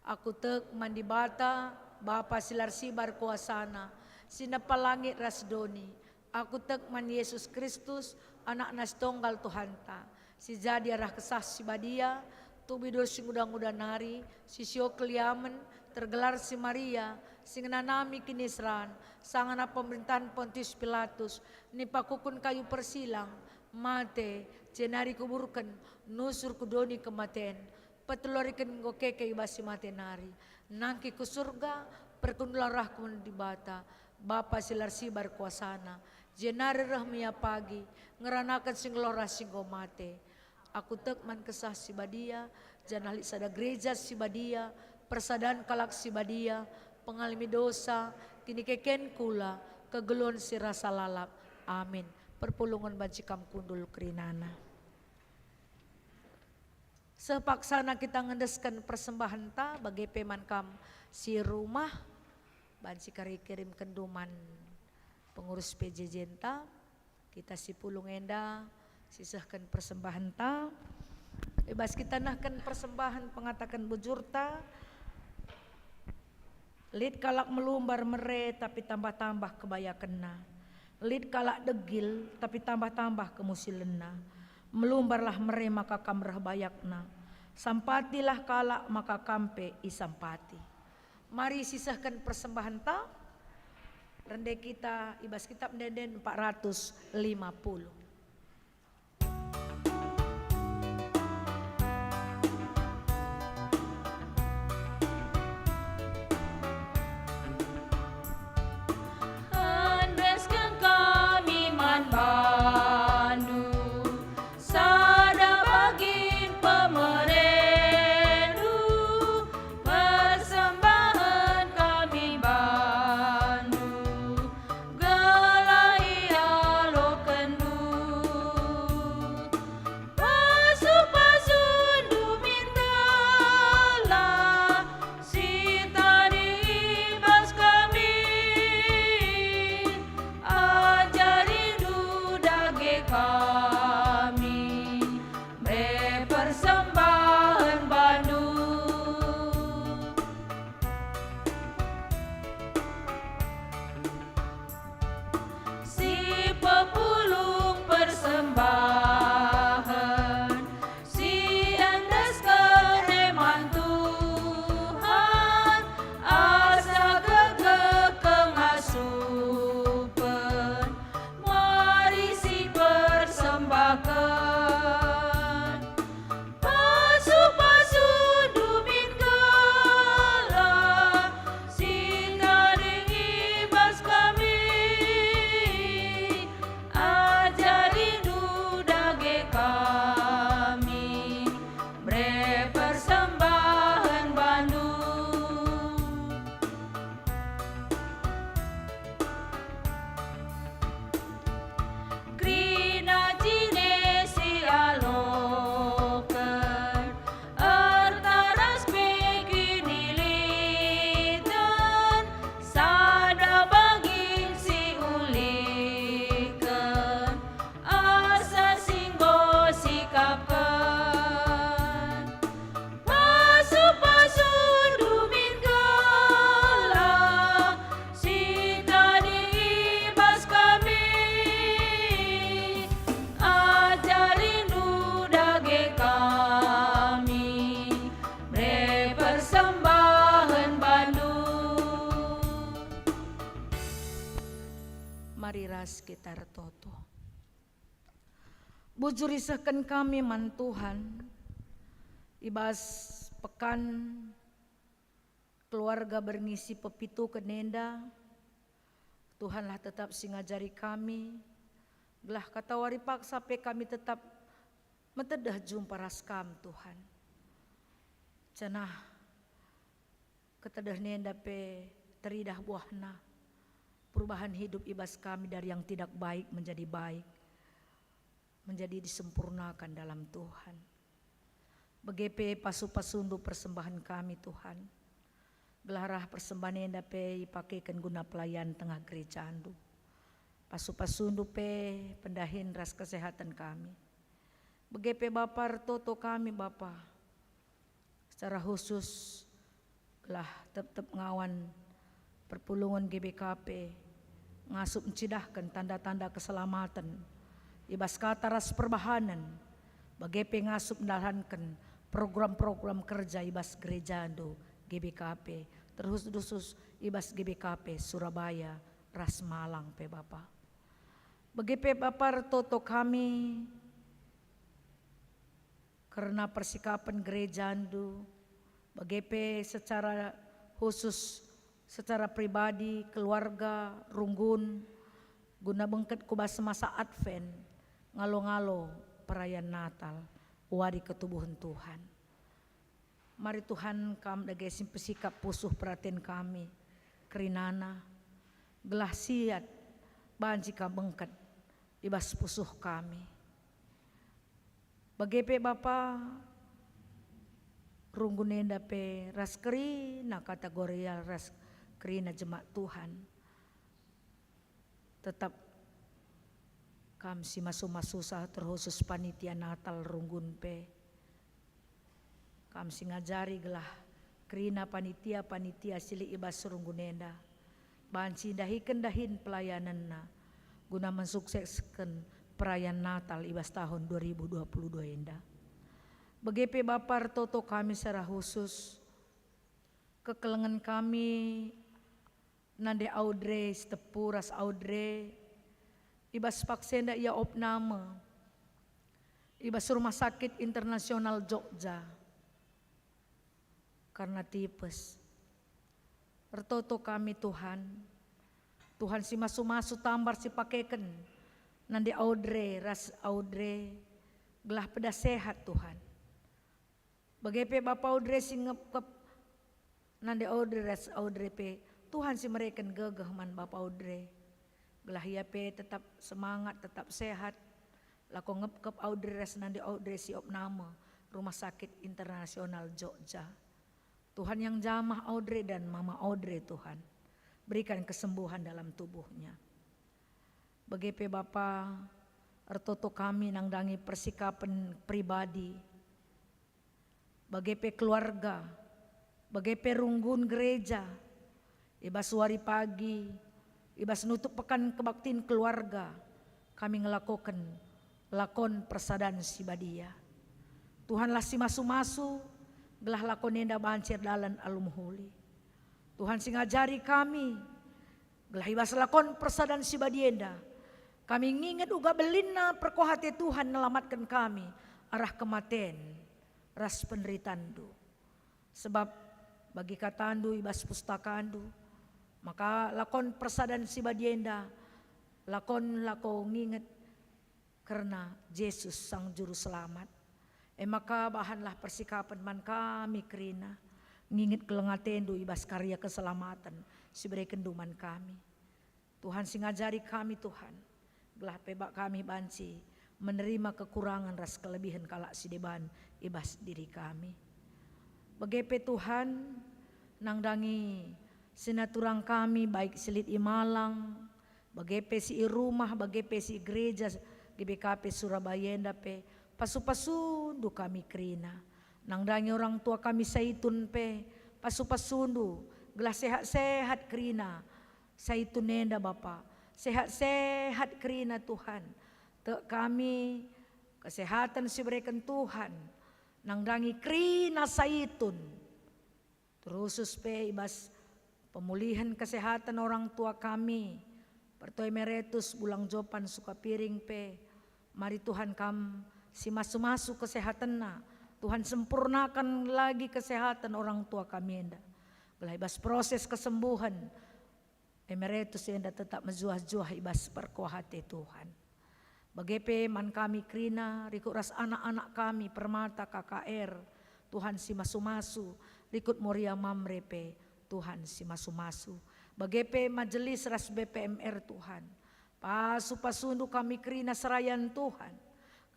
Aku tek mandi bata Bapa silar sibar kuasana sinapa langit ras doni. Aku tek man Yesus Kristus anak nas tunggal Tuhanta. Si jadi arah kesah si badia tubido sing udang-udang nari si sio keliamen tergelar si Maria sing nanami kinisran sangana pemerintahan Pontius Pilatus nipakukun kayu persilang mate cenari kuburkan nusur kudoni kematen petelorikan ngokeke ibasi mate nari nangki ku surga perkundularah kumun di bata Bapa silar sibar kuasana jenari rahmia pagi ngeranakan sing lora singgo mate. Aku tek man kesah si badia janahli sada gereja si badia persadaan kalak si badia pengalami dosa kini keken kula kegelon si rasa lalap. Amin. Perpulungan bajikam kundul kerinana. Sepaksana kita ngedeskan persembahan ta bagi peman kam si rumah banci kari kirim kenduman pengurus PJJ ta kita si pulung enda sisahkan persembahan ta bebas kita nahkan persembahan pengatakan bujur ta lid kalak melumbar mere tapi tambah-tambah kebaya kena lid kalak degil tapi tambah-tambah kemusilena melumbarlah mere maka kamrah bayakna sampatilah kalak maka kampe isampati. Mari sisahkan persembahan ta rende kita ibas kitab deden 450. Kendu mariras sekitar toto. Bujur isahkan kami man Tuhan, ibas pekan keluarga berngisi pepitu kenenda, Tuhanlah tetap singajari kami, gelah kata wari paksa pe kami tetap metedah jumpa raskam Tuhan. Cenah ketedah nenda pe teridah buahna, perubahan hidup ibas kami dari yang tidak baik menjadi baik, menjadi disempurnakan dalam Tuhan. Begepe pasu-pasundu persembahan kami Tuhan, gelarah persembahan nenda pe ipakaikan guna pelayan tengah gereja andu. Pasu-pasundu pe pendahin ras kesehatan kami. Begepe Bapa toto kami Bapa, secara khusus lah tetap ngawan perpulungan GBKP ngasup mencidahkan tanda-tanda keselamatan ibas kata ras perbahanan BGP ngasup mendalankan program-program kerja ibas gereja do GBKP terkhusus ibas GBKP Surabaya ras Malang pe Bapa. BGP Bapa toto kami karena persikapan gereja do BGP secara khusus, secara pribadi, keluarga, runggun, guna bengket kubas masa Advent, ngalo-ngalo perayaan Natal, wadi ketubuhan Tuhan. Mari Tuhan kami dagesim pesikap pusuh perhatian kami, kerinana, gelah siat, banji ka bengket, ibas pusuh kami. BGP Bapa, runggunenda pe ras kerina kategorial ras kerina jemaat Tuhan. Tetap kami si masu-masusah terkhusus panitia Natal runggun pe. Kami si ngajari gelah kerina panitia sili ibas runggunenda. Banci dahin pelayanan na guna mensukseskan perayaan Natal ibas tahun 2022 indah. BGP Bapa toto kami secara khusus kekelengan kami nande Audrey Stepuras Audrey ibas paksenda ia opname ibas rumah sakit internasional Jogja karena tipes. Bertoto kami Tuhan si masu-masu tambar si pakaikan nande Audrey ras Audrey gelah peda sehat Tuhan. BGP Bapak Audrey si ngepkep nande Audrey ras Audrey pe Tuhan si mereka gegeh man Bapak Audrey gelah ia pe tetap semangat tetap sehat lako ngepkep Audrey ras nande Audrey si opname rumah sakit internasional Jogja. Tuhan yang jamah Audrey dan Mama Audrey Tuhan berikan kesembuhan dalam tubuhnya. BGP Bapak ertoto kami nangdangi persikapan pribadi, BGP keluarga, BGP runggun gereja, ibas wari pagi, ibas nutup pekan kebaktiin keluarga, kami ngelakukan lakon persadaan sibadia. Tuhanlah si masu-masu, gelah lakon nenda bancir dalan alumhuli. Tuhan si ngajari kami, gelah ibas lakon persadaan sibadienda. Kami nginget uga belinna perkohati Tuhan nelamatkan kami arah kematian. Ras penderitaan do. Sebab bagi katandu ibas pustakandu maka lakon persadaan sibadienda lakon lako nginget karena Yesus sang juru selamat. Maka bahanlah persikapan man kami kerina nginget kelengatendu ibas karya keselamatan sibere kenduman kami. Tuhan singajari kami Tuhan gelah pebak kami banci menerima kekurangan ras kelebihan kalak sideban ibas diri kami. BGP Tuhan nangdangi sinaturang kami baik silit i Malang, BGP si i rumah, BGP si i gereja GBKP Surabaya pe pasu-pasundu kami kerina. Nangdangi orang tua kami saitun pe pasu-pasundu gelah sehat-sehat kerina. Saitun nenda Bapa, sehat-sehat kerina Tuhan. Kami kesehatan si berikan Tuhan nangdangi krina saitun terusus pe ibas pemulihan kesehatan orang tua kami Pertoi meretus bulang jopan suka piring pe. Mari Tuhan kam si masu-masu kesehatan na. Tuhan sempurnakan lagi kesehatan orang tua kami enda. Belah ibas proses kesembuhan. Emeritus enda tetap menjuah-juah ibas perkuahate Tuhan. Bagepe man kami krina, rikut ras anak-anak kami permata KKR. Tuhan si masu-masu, rikut Moria Mamrepe. Tuhan si masu-masu. Bagepe majelis ras BPMR Tuhan. Pasu-pasundu kami krina serayan Tuhan.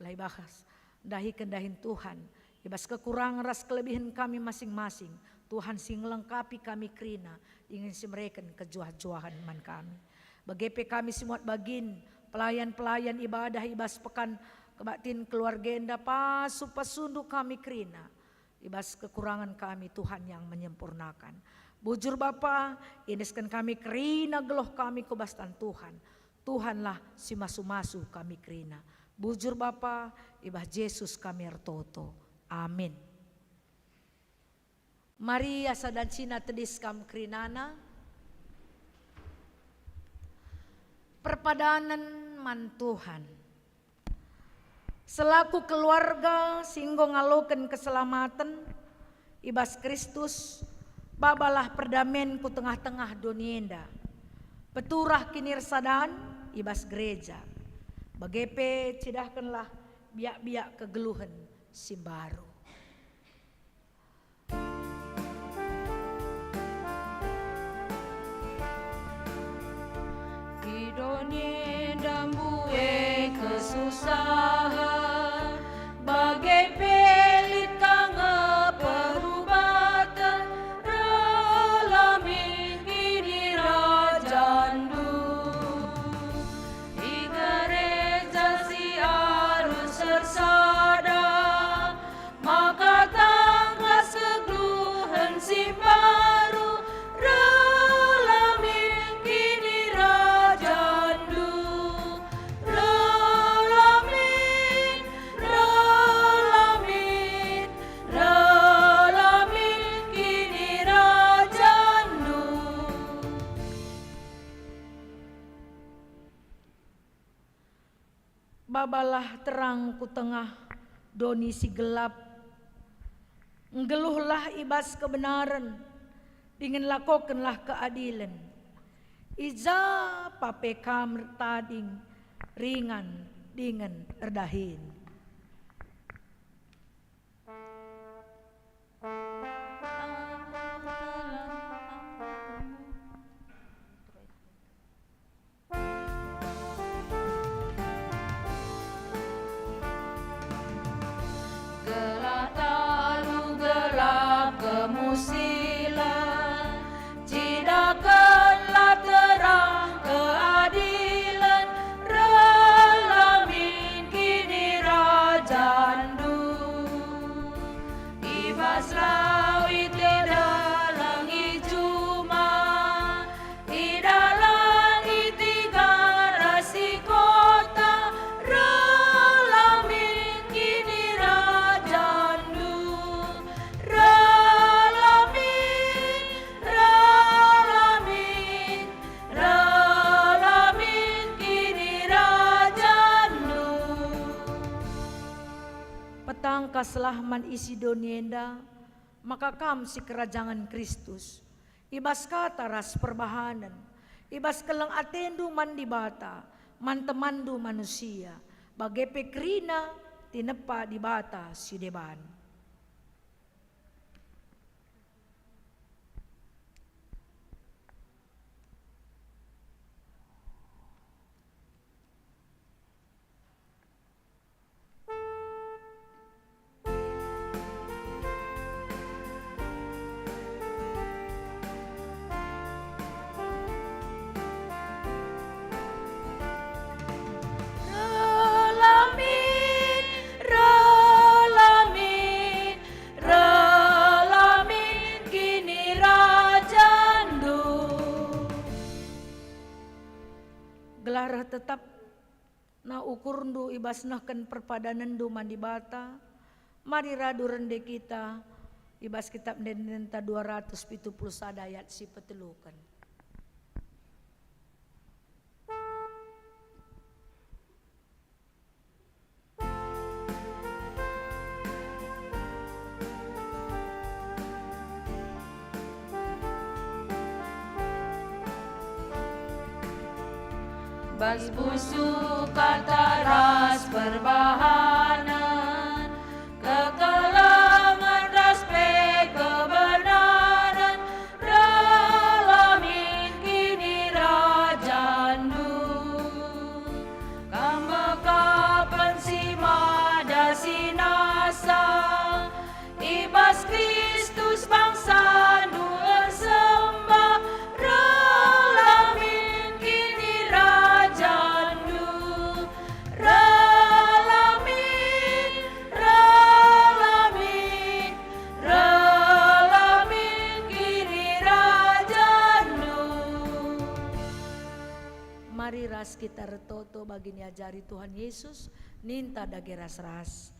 Kelai bahas, dahi kendahin Tuhan. Ibas kekurangan ras kelebihan kami masing-masing. Tuhan si ngelengkapi kami krina. Ingin si mereka kejuah-juahan man kami. Bagepe kami semua bagin. Pelayan-pelayan ibadah ibas pekan kebaktin keluarga enda pasu-pasundu kami krina. Ibas kekurangan kami Tuhan yang menyempurnakan. Bujur Bapa, iniskan kami krina geloh kami kebastan Tuhan. Tuhanlah si masu-masu kami krina. Bujur Bapa, ibah Yesus kami ertoto. Amin. Mari asa dan cina tedis kam krinana. Perpadanan man Tuhan. Selaku keluarga singgo ngaloken keselamatan ibas Kristus. Babalah perdamaian ku tengah-tengah donienda. Peturah kinirsadaan ibas gereja. Bagepe cidahkanlah biak-biak kegeluhan si baru. Di donienda mbue kesusahan. Bagai pelit kanga perubatan. Babalah terang ku tengah doni si gelap. Nggeluhlah ibas kebenaran, ingin lakokanlah keadilan. Iza papekam tading ringan dengan erdahin. Kemusilan, cidakanlah terang keadilan, relamin kini rajandu. Ibas lawi dalang ijuma, idalan itigarasi kota, relamin kini rajandu. Petangkaslah man isi donienda, maka kam si kerajaan Kristus. Ibas kata ras perbahanan, ibas kelang atendu man dibata, man temandu manusia, bagai pekrina tinepa dibata si deban. Gelarah tetap na ukur ndu ibas nahkan perpadanan ndu mandibata. Mari radu rende kita ibas kitab nenta 270 ayat si petelukan. ibas busuk kata ras perbahanan, kekelangan respek kebenaran, relamin kini rajandu, kamekapan si mada sinasa, ibas Kristus bangsa nu sembah, relamin kini rajandu, relamin, relamin, relamin kini rajandu. Mari ras kita retoto bagi niajari Tuhan Yesus, ninta dage ras-ras.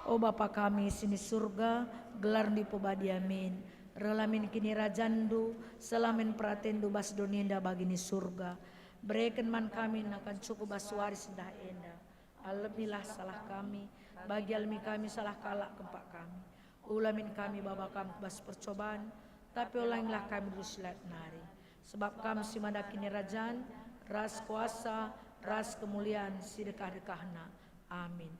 O Bapa kami sini surga, gelar di pobadi amin. Relamin kini rajandu, selamin pratendu bas donienda bagini surga. Bereken man kami akan cukup bas waris dah enda. Alamilah salah kami, bagi almi kami salah kalak kempak kami. Ulamin kami bapa kami bas percobaan, tapi ulanglah kami dusilat nari. Sebab kami si mada kini rajan, ras kuasa, ras kemuliaan, sidekah-dekahna. Amin.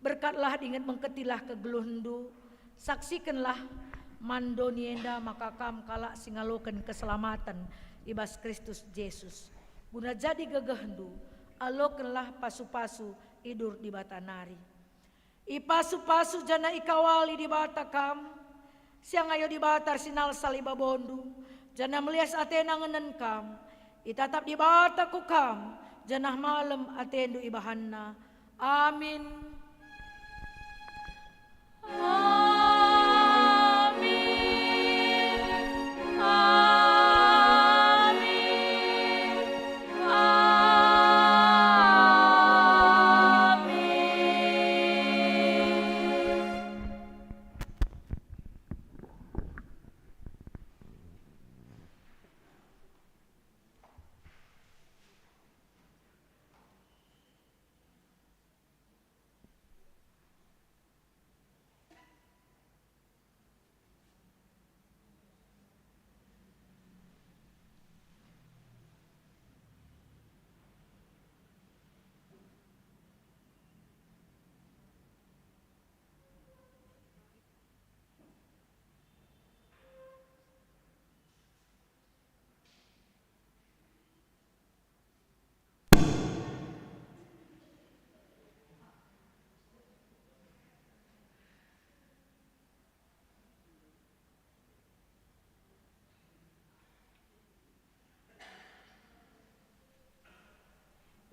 Berkatlah ingat mengketilah kegeluhndu, saksikanlah mandonienda maka kam kalak singalokan keselamatan ibas Kristus Yesus. Guna jadi gegehndu, alokanlah pasu-pasu idur di bata nari. Ipasu-pasu jana ikawali di bata kam, siang ayo di batar sinal saliba bondu, jana melias atena ngenen kam, itatap di bata ku kam, janah malam atendu ibahanna. Amin. Amin. Amin. Amin.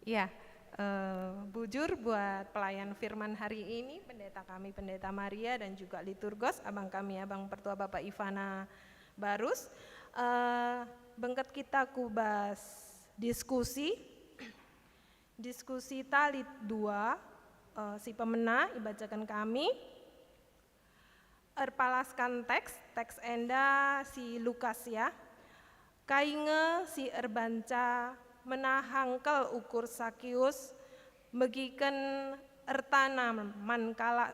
Ya, bujur buat pelayan firman hari ini, pendeta kami, Pendeta Maria dan juga liturgos, abang kami, abang pertua Bapak Ivana Barus. Bengket kita kubas diskusi talit 2, si pemena ibacakan kami, erpalaskan teks enda si Lukas ya, kainge si erbanca menahangkel ukur Sakius, begiken ertana man kalak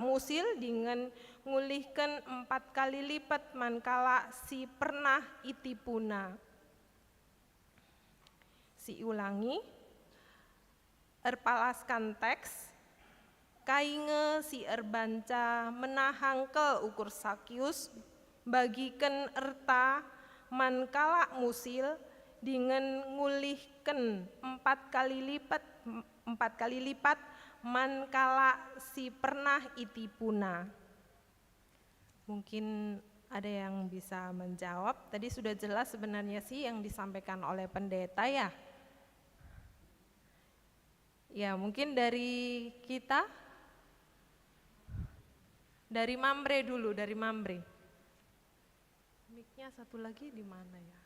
musil dengan ngulihkan 4 kali lipat man kalak si pernah itipuna. Si ulangi, erpalaskan teks, kainge si erbanca menahangkel ukur Sakius, bagikan erta man kalak musil, dengan ngulihkan 4 kali lipat man kala si pernah itipuna. Mungkin ada yang bisa menjawab. Tadi sudah jelas sebenarnya sih yang disampaikan oleh pendeta ya. Ya mungkin dari kita, dari Mambre dulu, dari Mambre. Mic-nya satu lagi di mana ya?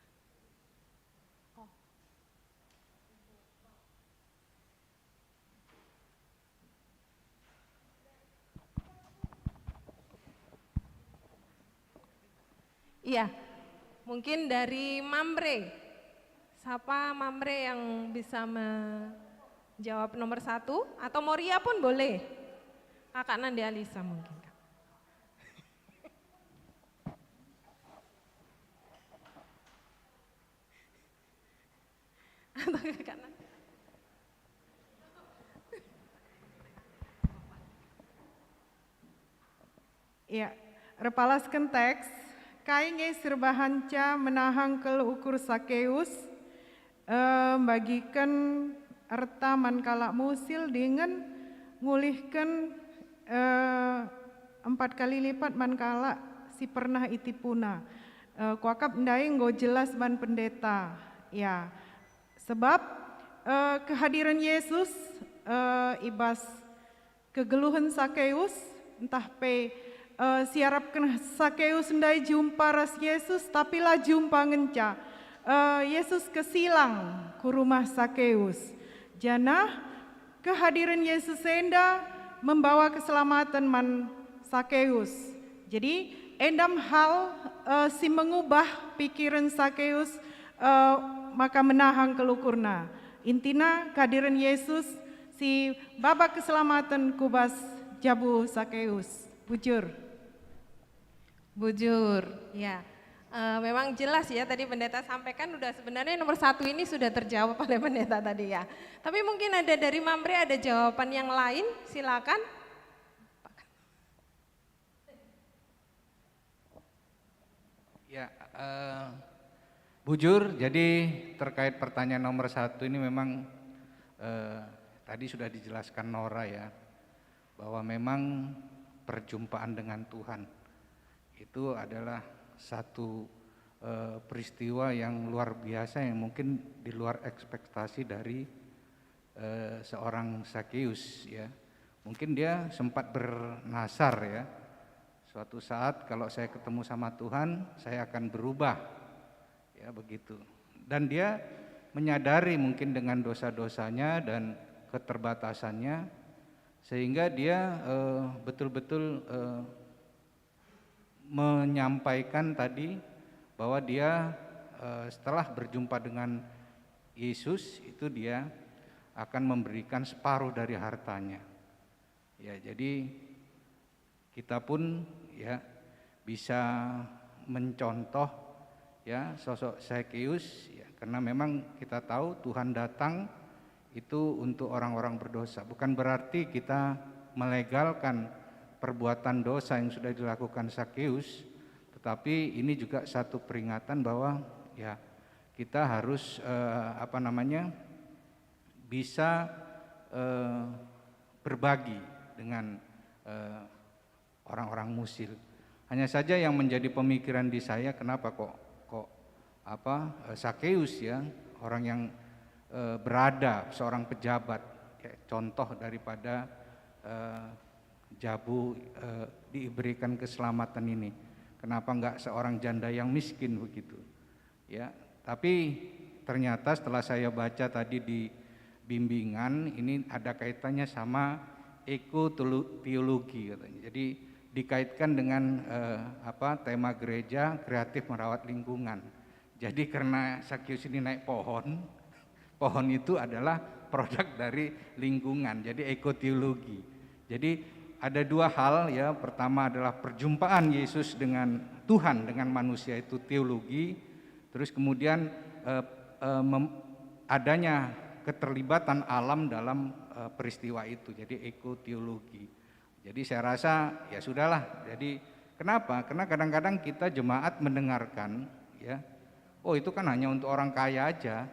Iya, mungkin dari Mambre. Siapa Mambre yang bisa menjawab nomor 1? Atau Moria pun boleh. Kakak Nandi Alisa mungkin. Atau Kakak Nandi. Ya, repalaskan teks, kainge serbahanca menahang kel ukur Sakeus, bagikan arta mankala musil dengan ngulihkan 4 kali lipat mankala si pernah itipuna. Kuakap ndai nggo jelas ban pendeta, ya, sebab kehadiran Yesus ibas kegeluhan Sakeus, entah pe siarapkan Sakeus ndai jumpa ras Yesus, tapi lah jumpa ngenca. Yesus kesilang ke rumah Sakeus. Jana kehadiran Yesus enda membawa keselamatan man Sakeus. Jadi endam hal si mengubah pikiran Sakeus maka menahang kelukurna. Intina kehadiran Yesus si babak keselamatan kubas jabu Sakeus. Bujur. Bujur, ya. Memang jelas ya tadi pendeta sampaikan udah sebenarnya nomor 1 ini sudah terjawab oleh pendeta tadi ya. Tapi mungkin ada dari Mamre ada jawaban yang lain, silakan. Ya, bujur. Jadi terkait pertanyaan nomor 1 ini memang tadi sudah dijelaskan Nora ya, bahwa memang perjumpaan dengan Tuhan itu adalah satu peristiwa yang luar biasa yang mungkin di luar ekspektasi dari seorang Sakeus ya. Mungkin dia sempat bernasar ya, suatu saat kalau saya ketemu sama Tuhan saya akan berubah ya, begitu. Dan dia menyadari mungkin dengan dosa-dosanya dan keterbatasannya, sehingga dia betul-betul menyampaikan tadi bahwa dia setelah berjumpa dengan Yesus itu dia akan memberikan separuh dari hartanya. Ya, jadi kita pun ya bisa mencontoh ya sosok Sakeus ya, karena memang kita tahu Tuhan datang itu untuk orang-orang berdosa. Bukan berarti kita melegalkan perbuatan dosa yang sudah dilakukan Sakeus, tetapi ini juga satu peringatan bahwa ya kita harus bisa berbagi dengan orang-orang musil. Hanya saja yang menjadi pemikiran di saya, kenapa kok Sakeus ya, orang yang berada seorang pejabat ya, contoh daripada jabu diberikan keselamatan ini, kenapa enggak seorang janda yang miskin begitu ya. Tapi ternyata setelah saya baca tadi di bimbingan ini ada kaitannya sama ekoteologi katanya. Jadi dikaitkan dengan tema gereja kreatif merawat lingkungan. Jadi karena Sakeus ini naik pohon itu adalah produk dari lingkungan, jadi ekoteologi. Jadi ada dua hal ya, pertama adalah perjumpaan Yesus dengan Tuhan, dengan manusia itu teologi, terus kemudian adanya keterlibatan alam dalam peristiwa itu, jadi ekoteologi. Jadi saya rasa ya sudahlah, jadi kenapa? Karena kadang-kadang kita jemaat mendengarkan ya, oh itu kan hanya untuk orang kaya aja,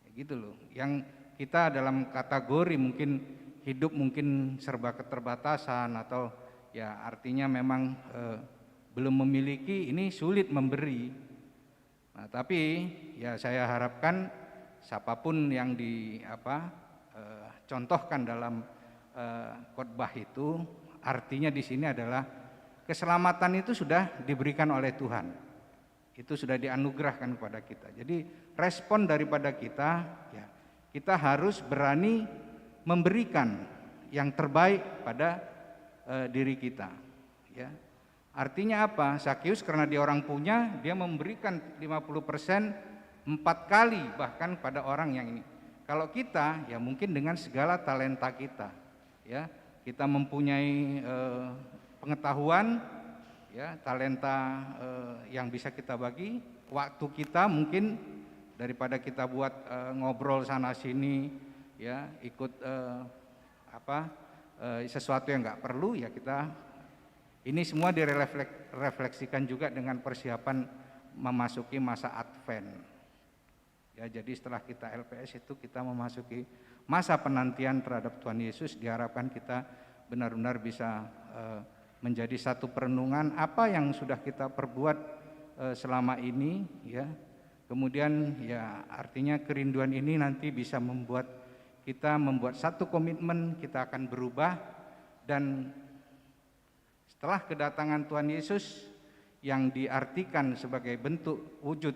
ya gitu loh. Yang kita dalam kategori mungkin hidup mungkin serba keterbatasan atau ya artinya memang belum memiliki, ini sulit memberi. Nah, tapi ya saya harapkan siapapun yang contohkan dalam khotbah itu, artinya di sini adalah keselamatan itu sudah diberikan oleh Tuhan. Itu sudah dianugerahkan kepada kita. Jadi respon daripada kita ya, kita harus berani memberikan yang terbaik pada diri kita ya. Artinya apa? Sakeus karena dia orang punya, dia memberikan 50% 4 kali bahkan pada orang yang ini. Kalau kita ya mungkin dengan segala talenta kita ya, kita mempunyai pengetahuan ya, talenta yang bisa kita bagi, waktu kita mungkin daripada kita buat ngobrol sana sini ya, ikut sesuatu yang nggak perlu ya, kita Ini semua direfleksikan juga dengan persiapan memasuki masa Advent. Ya, jadi setelah kita LPS itu kita memasuki masa penantian terhadap Tuhan Yesus, diharapkan kita benar-benar bisa menjadi satu perenungan apa yang sudah kita perbuat selama ini, ya. Kemudian ya artinya kerinduan ini nanti bisa membuat kita membuat satu komitmen, kita akan berubah, dan setelah kedatangan Tuhan Yesus yang diartikan sebagai bentuk wujud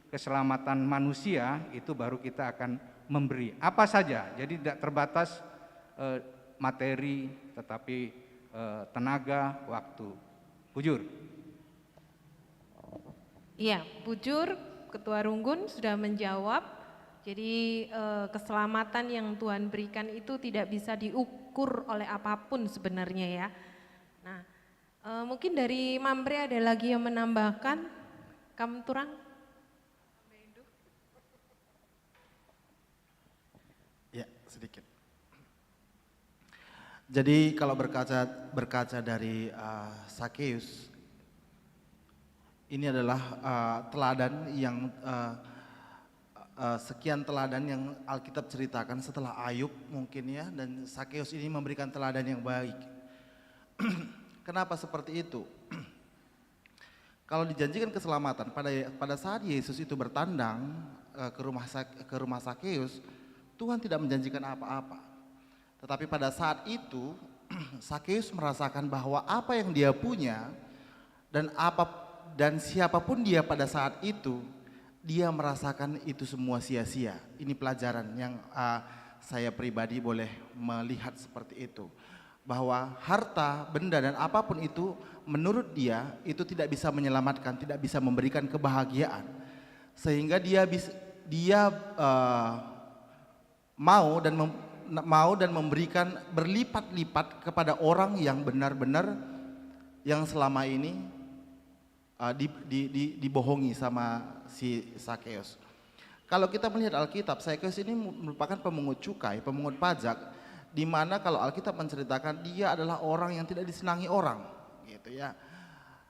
keselamatan manusia, itu baru kita akan memberi apa saja. Jadi tidak terbatas materi, tetapi tenaga, waktu. Bujur. Iya, Bujur, Ketua Runggun sudah menjawab. Jadi keselamatan yang Tuhan berikan itu tidak bisa diukur oleh apapun sebenarnya ya. Nah, mungkin dari Mambre ada lagi yang menambahkan, Kamturang? Ya, sedikit. Jadi kalau berkaca dari Sakeus, ini adalah teladan yang sekian teladan yang Alkitab ceritakan setelah Ayub mungkin ya, dan Sakeus ini memberikan teladan yang baik. Kenapa seperti itu? Kalau dijanjikan keselamatan pada saat Yesus itu bertandang ke rumah Sakeus, Tuhan tidak menjanjikan apa-apa. Tetapi pada saat itu Sakeus merasakan bahwa apa yang dia punya dan siapapun dia pada saat itu, dia merasakan itu semua sia-sia. Ini pelajaran yang saya pribadi boleh melihat seperti itu. Bahwa harta, benda dan apapun itu menurut dia itu tidak bisa menyelamatkan, tidak bisa memberikan kebahagiaan. Sehingga dia mau dan memberikan berlipat-lipat kepada orang yang benar-benar yang selama ini dibohongi sama si Sakeus. Kalau kita melihat Alkitab, Sakeus ini merupakan pemungut cukai, pemungut pajak, di mana kalau Alkitab menceritakan dia adalah orang yang tidak disenangi orang, gitu ya.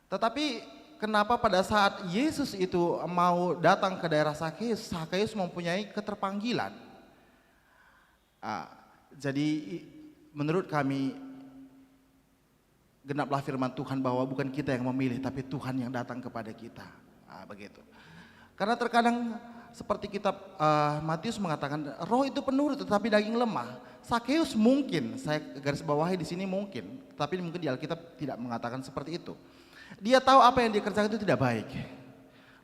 Tetapi kenapa pada saat Yesus itu mau datang ke daerah Sakeus, Sakeus mempunyai keterpanggilan. Jadi menurut kami genaplah firman Tuhan bahwa bukan kita yang memilih, tapi Tuhan yang datang kepada kita. Begitu. Karena terkadang seperti kitab Matius mengatakan, roh itu penurut tetapi daging lemah. Sakeus mungkin, saya garis bawahi di sini mungkin, tapi mungkin di Alkitab tidak mengatakan seperti itu. Dia tahu apa yang dia kerjakan itu tidak baik.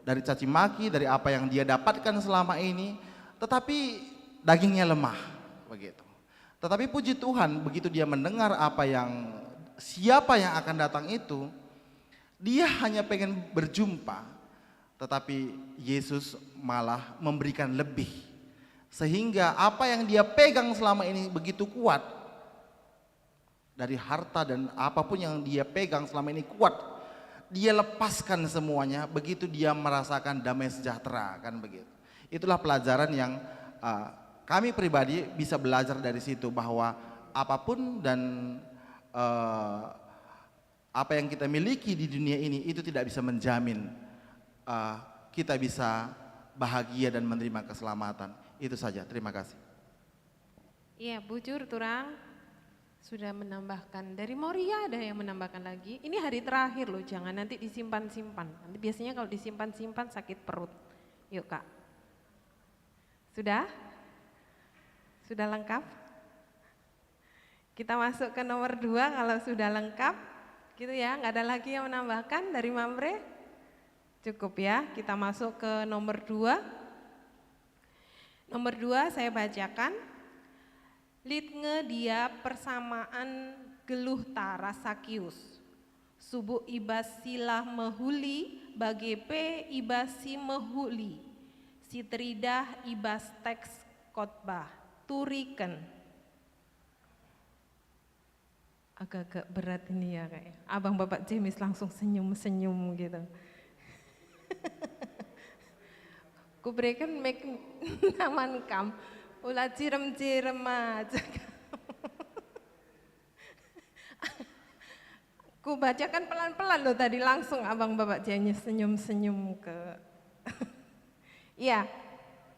Dari caci maki, dari apa yang dia dapatkan selama ini, tetapi dagingnya lemah, begitu. Tetapi puji Tuhan, begitu dia mendengar siapa yang akan datang itu, dia hanya pengen berjumpa, tetapi Yesus malah memberikan lebih. Sehingga apa yang dia pegang selama ini begitu kuat, dari harta dan apapun yang dia pegang selama ini kuat, dia lepaskan semuanya begitu dia merasakan damai sejahtera, kan begitu. Itulah pelajaran yang kami pribadi bisa belajar dari situ, bahwa apapun dan apa yang kita miliki di dunia ini itu tidak bisa menjamin kita bisa bahagia dan menerima keselamatan. Itu saja, terima kasih. Iya, Bujur, Turang sudah menambahkan. Dari Moria ada yang menambahkan lagi. Ini hari terakhir loh, jangan nanti disimpan-simpan. Nanti biasanya kalau disimpan-simpan sakit perut. Yuk Kak. Sudah? Sudah lengkap? Kita masuk ke nomor 2 kalau sudah lengkap. Gitu ya, nggak ada lagi yang menambahkan dari Mamre? Cukup ya, kita masuk ke nomor 2. Nomor 2 saya bacakan. Litnge dia persamaan geluh tara Sakius. Subuh ibas silah mehuli, bagepe ibasi mehuli. Sitridah ibas teks khotbah, turiken. Agak-agak berat ini ya kayak. Abang Bapak James langsung senyum-senyum gitu. Kuberikan make naman kam, ulah cirem-cirem aja. Ku bacakan pelan-pelan loh tadi, langsung abang bapak Janya senyum-senyum ke. Iya,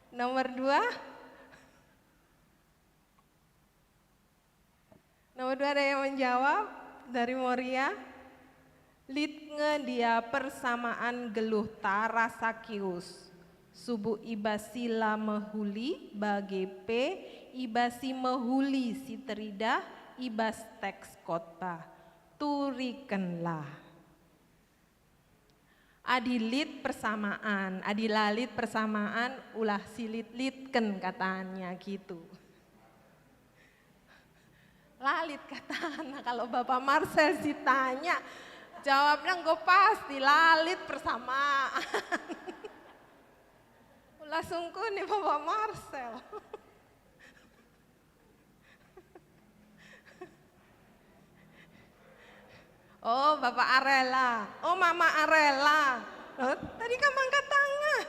nomor 2. Nomor 2 ada yang menjawab dari Moria. Litnge dia persamaan geluh tara Sakius. Subuh ibasila mehuli bagi P, ibasi mehuli siterida, ibas teks khotbah. Turikenlah. Adilit persamaan, adilalit persamaan, ulah silit-litken katanya gitu. Lalit katanya, kalau Bapak Marcel ditanya, jawabnya enggak pasti, lalit persamaan. Ulah sungguh nih Bapak Marcel. Oh, Bapak Arela. Oh, Mama Arela. Oh, tadi kamu angkat tangan.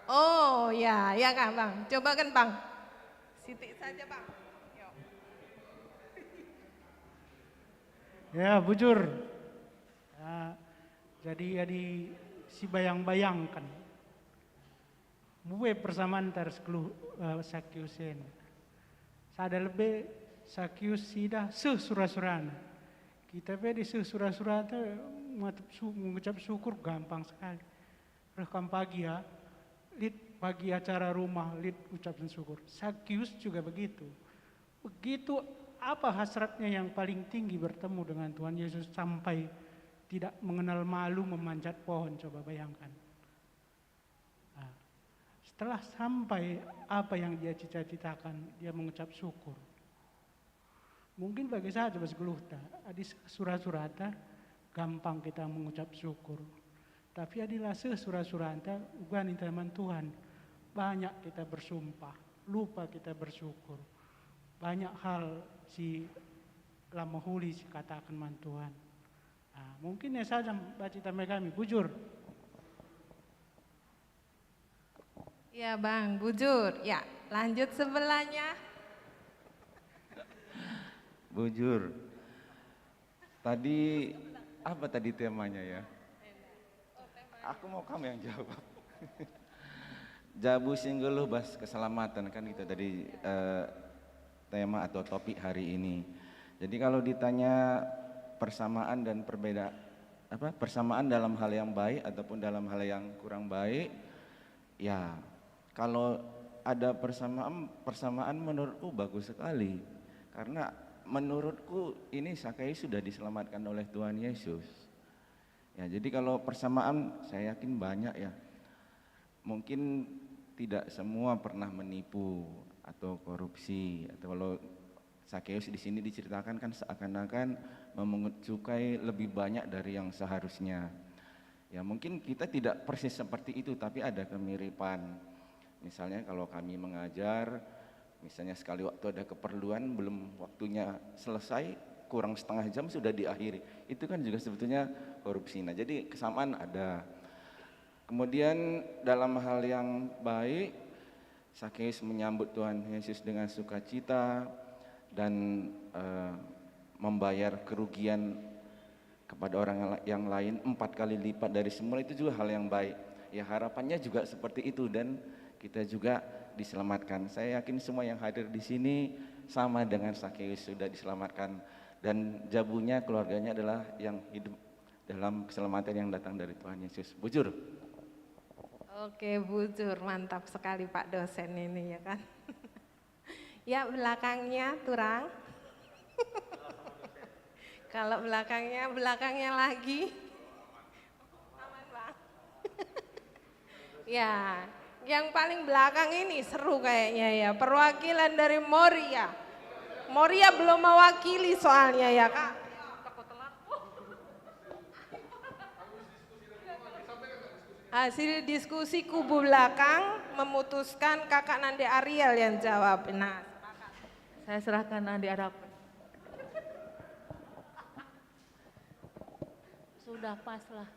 Oh, ya, ya kan Bang. Coba kan Bang. Sitik saja Bang. Yuk. Ya, bujur. Ya, jadi si bayang-bayangkan. Buwe persamaan terus Sakiusen. Sada lebih Sakius sida surah-surana. Kita di surah-surana mengucap syukur gampang sekali. Rekam pagi ya, lit pagi acara rumah, lit ucapan syukur. Sakius juga begitu. Begitu apa hasratnya yang paling tinggi bertemu dengan Tuhan Yesus sampai tidak mengenal malu memanjat pohon, coba bayangkan. Nah, setelah sampai apa yang dia cita-citakan, dia mengucap syukur. Mungkin bagi saya coba segeluhta, di surat-surata gampang kita mengucap syukur. Tapi adilah surat-surata ugan teman Tuhan, banyak kita bersumpah, lupa kita bersyukur. Banyak hal si lamahuli si katakan man Tuhan. Nah, mungkin ya saja baca kami, bujur. Ya Bang, bujur. Ya, lanjut sebelahnya. Bujur. Tadi apa tadi temanya ya? Aku mau kamu yang jawab. Jabu singgeluh bas keselamatan kan itu tadi tema atau topik hari ini. Jadi kalau ditanya persamaan dan persamaan dalam hal yang baik ataupun dalam hal yang kurang baik, ya kalau ada persamaan menurutku bagus sekali, karena menurutku ini Sakeus sudah diselamatkan oleh Tuhan Yesus. Ya, jadi kalau persamaan saya yakin banyak ya. Mungkin tidak semua pernah menipu atau korupsi, atau kalau Sakeus di sini diceritakan kan seakan-akan memungut cukai lebih banyak dari yang seharusnya. Ya mungkin kita tidak persis seperti itu, tapi ada kemiripan. Misalnya kalau kami mengajar, misalnya sekali waktu ada keperluan belum waktunya selesai, kurang setengah jam sudah diakhiri. Itu kan juga sebetulnya korupsi. Nah, jadi kesamaan ada. Kemudian dalam hal yang baik, Sakeus menyambut Tuhan Yesus dengan sukacita dan membayar kerugian kepada orang yang lain 4 kali lipat dari semula, itu juga hal yang baik. Ya harapannya juga seperti itu dan kita juga diselamatkan. Saya yakin semua yang hadir di sini sama dengan Sakeus sudah diselamatkan, dan jabunya keluarganya adalah yang hidup dalam keselamatan yang datang dari Tuhan Yesus. Bujur. Oke bujur, mantap sekali Pak dosen ini ya kan. Ya belakangnya turang. Kalau belakangnya lagi. Aman Bang. Ya, yang paling belakang ini seru kayaknya ya, perwakilan dari Moria. Moria belum mewakili soalnya ya Kak. Hasil diskusi kubu belakang memutuskan Kakak Nandi Ariel yang jawab. Nah, Saya serahkan Nandi Arapan. Sudah pas lah.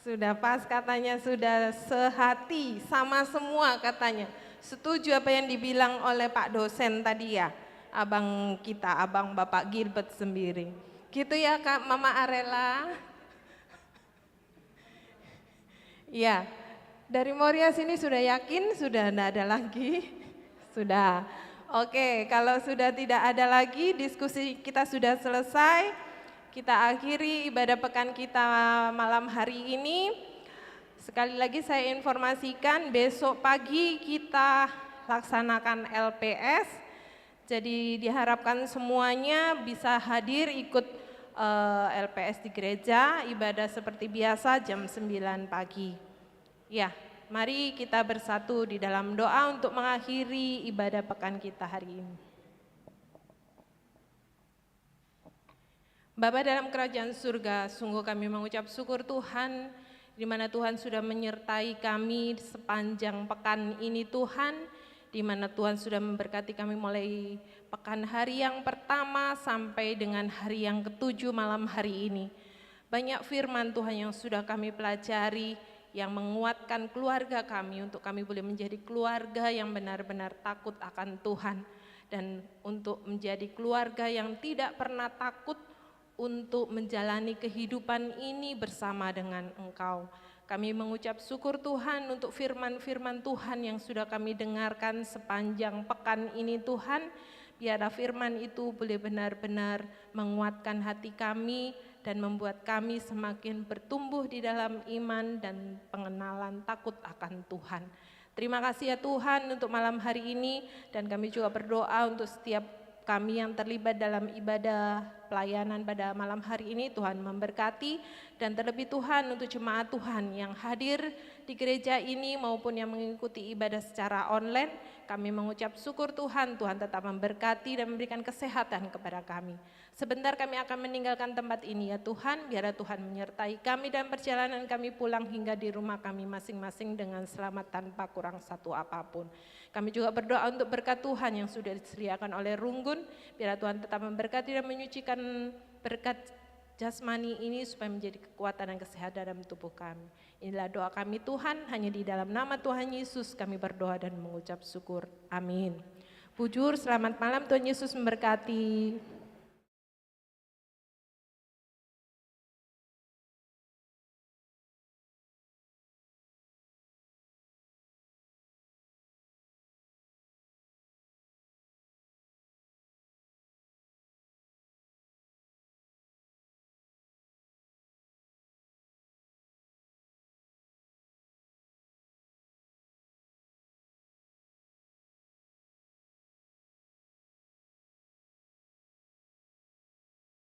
sudah pas katanya, sudah sehati sama semua katanya. setuju apa yang dibilang oleh Pak dosen tadi ya, abang kita, abang Bapak Gilbert sendiri. Gitu ya Kak Mama Arela. Ya, dari Moria sini sudah yakin, sudah tidak ada lagi? Sudah. Oke, kalau sudah tidak ada lagi, diskusi kita sudah selesai. Kita akhiri ibadah pekan kita malam hari ini. Sekali lagi saya informasikan, besok pagi kita laksanakan LPS. Jadi diharapkan semuanya bisa hadir ikut LPS di gereja, ibadah seperti biasa jam 9 pagi. Ya, mari kita bersatu di dalam doa untuk mengakhiri ibadah pekan kita hari ini. Bapa dalam kerajaan surga, sungguh kami mengucap syukur Tuhan, di mana Tuhan sudah menyertai kami sepanjang pekan ini Tuhan, di mana Tuhan sudah memberkati kami mulai pekan hari yang pertama sampai dengan hari yang ke-7 malam hari ini. Banyak firman Tuhan yang sudah kami pelajari, yang menguatkan keluarga kami untuk kami boleh menjadi keluarga yang benar-benar takut akan Tuhan. Dan untuk menjadi keluarga yang tidak pernah takut untuk menjalani kehidupan ini bersama dengan Engkau. Kami mengucap syukur Tuhan untuk firman-firman Tuhan yang sudah kami dengarkan sepanjang pekan ini Tuhan. Biarlah firman itu boleh benar-benar menguatkan hati kami dan membuat kami semakin bertumbuh di dalam iman dan pengenalan takut akan Tuhan. Terima kasih ya Tuhan untuk malam hari ini, dan kami juga berdoa untuk setiap kami yang terlibat dalam ibadah pelayanan pada malam hari ini. Tuhan memberkati, dan terlebih Tuhan untuk jemaat Tuhan yang hadir di gereja ini maupun yang mengikuti ibadah secara online. Kami mengucap syukur Tuhan, Tuhan tetap memberkati dan memberikan kesehatan kepada kami. Sebentar kami akan meninggalkan tempat ini ya Tuhan, biarlah Tuhan menyertai kami dan perjalanan kami pulang hingga di rumah kami masing-masing dengan selamat tanpa kurang satu apapun. Kami juga berdoa untuk berkat Tuhan yang sudah disediakan oleh Runggun, biarlah Tuhan tetap memberkati dan menyucikan berkat jasmani ini supaya menjadi kekuatan dan kesehatan dalam tubuh kami. Inilah doa kami Tuhan, hanya di dalam nama Tuhan Yesus kami berdoa dan mengucap syukur. Amin. Bujur, selamat malam, Tuhan Yesus memberkati.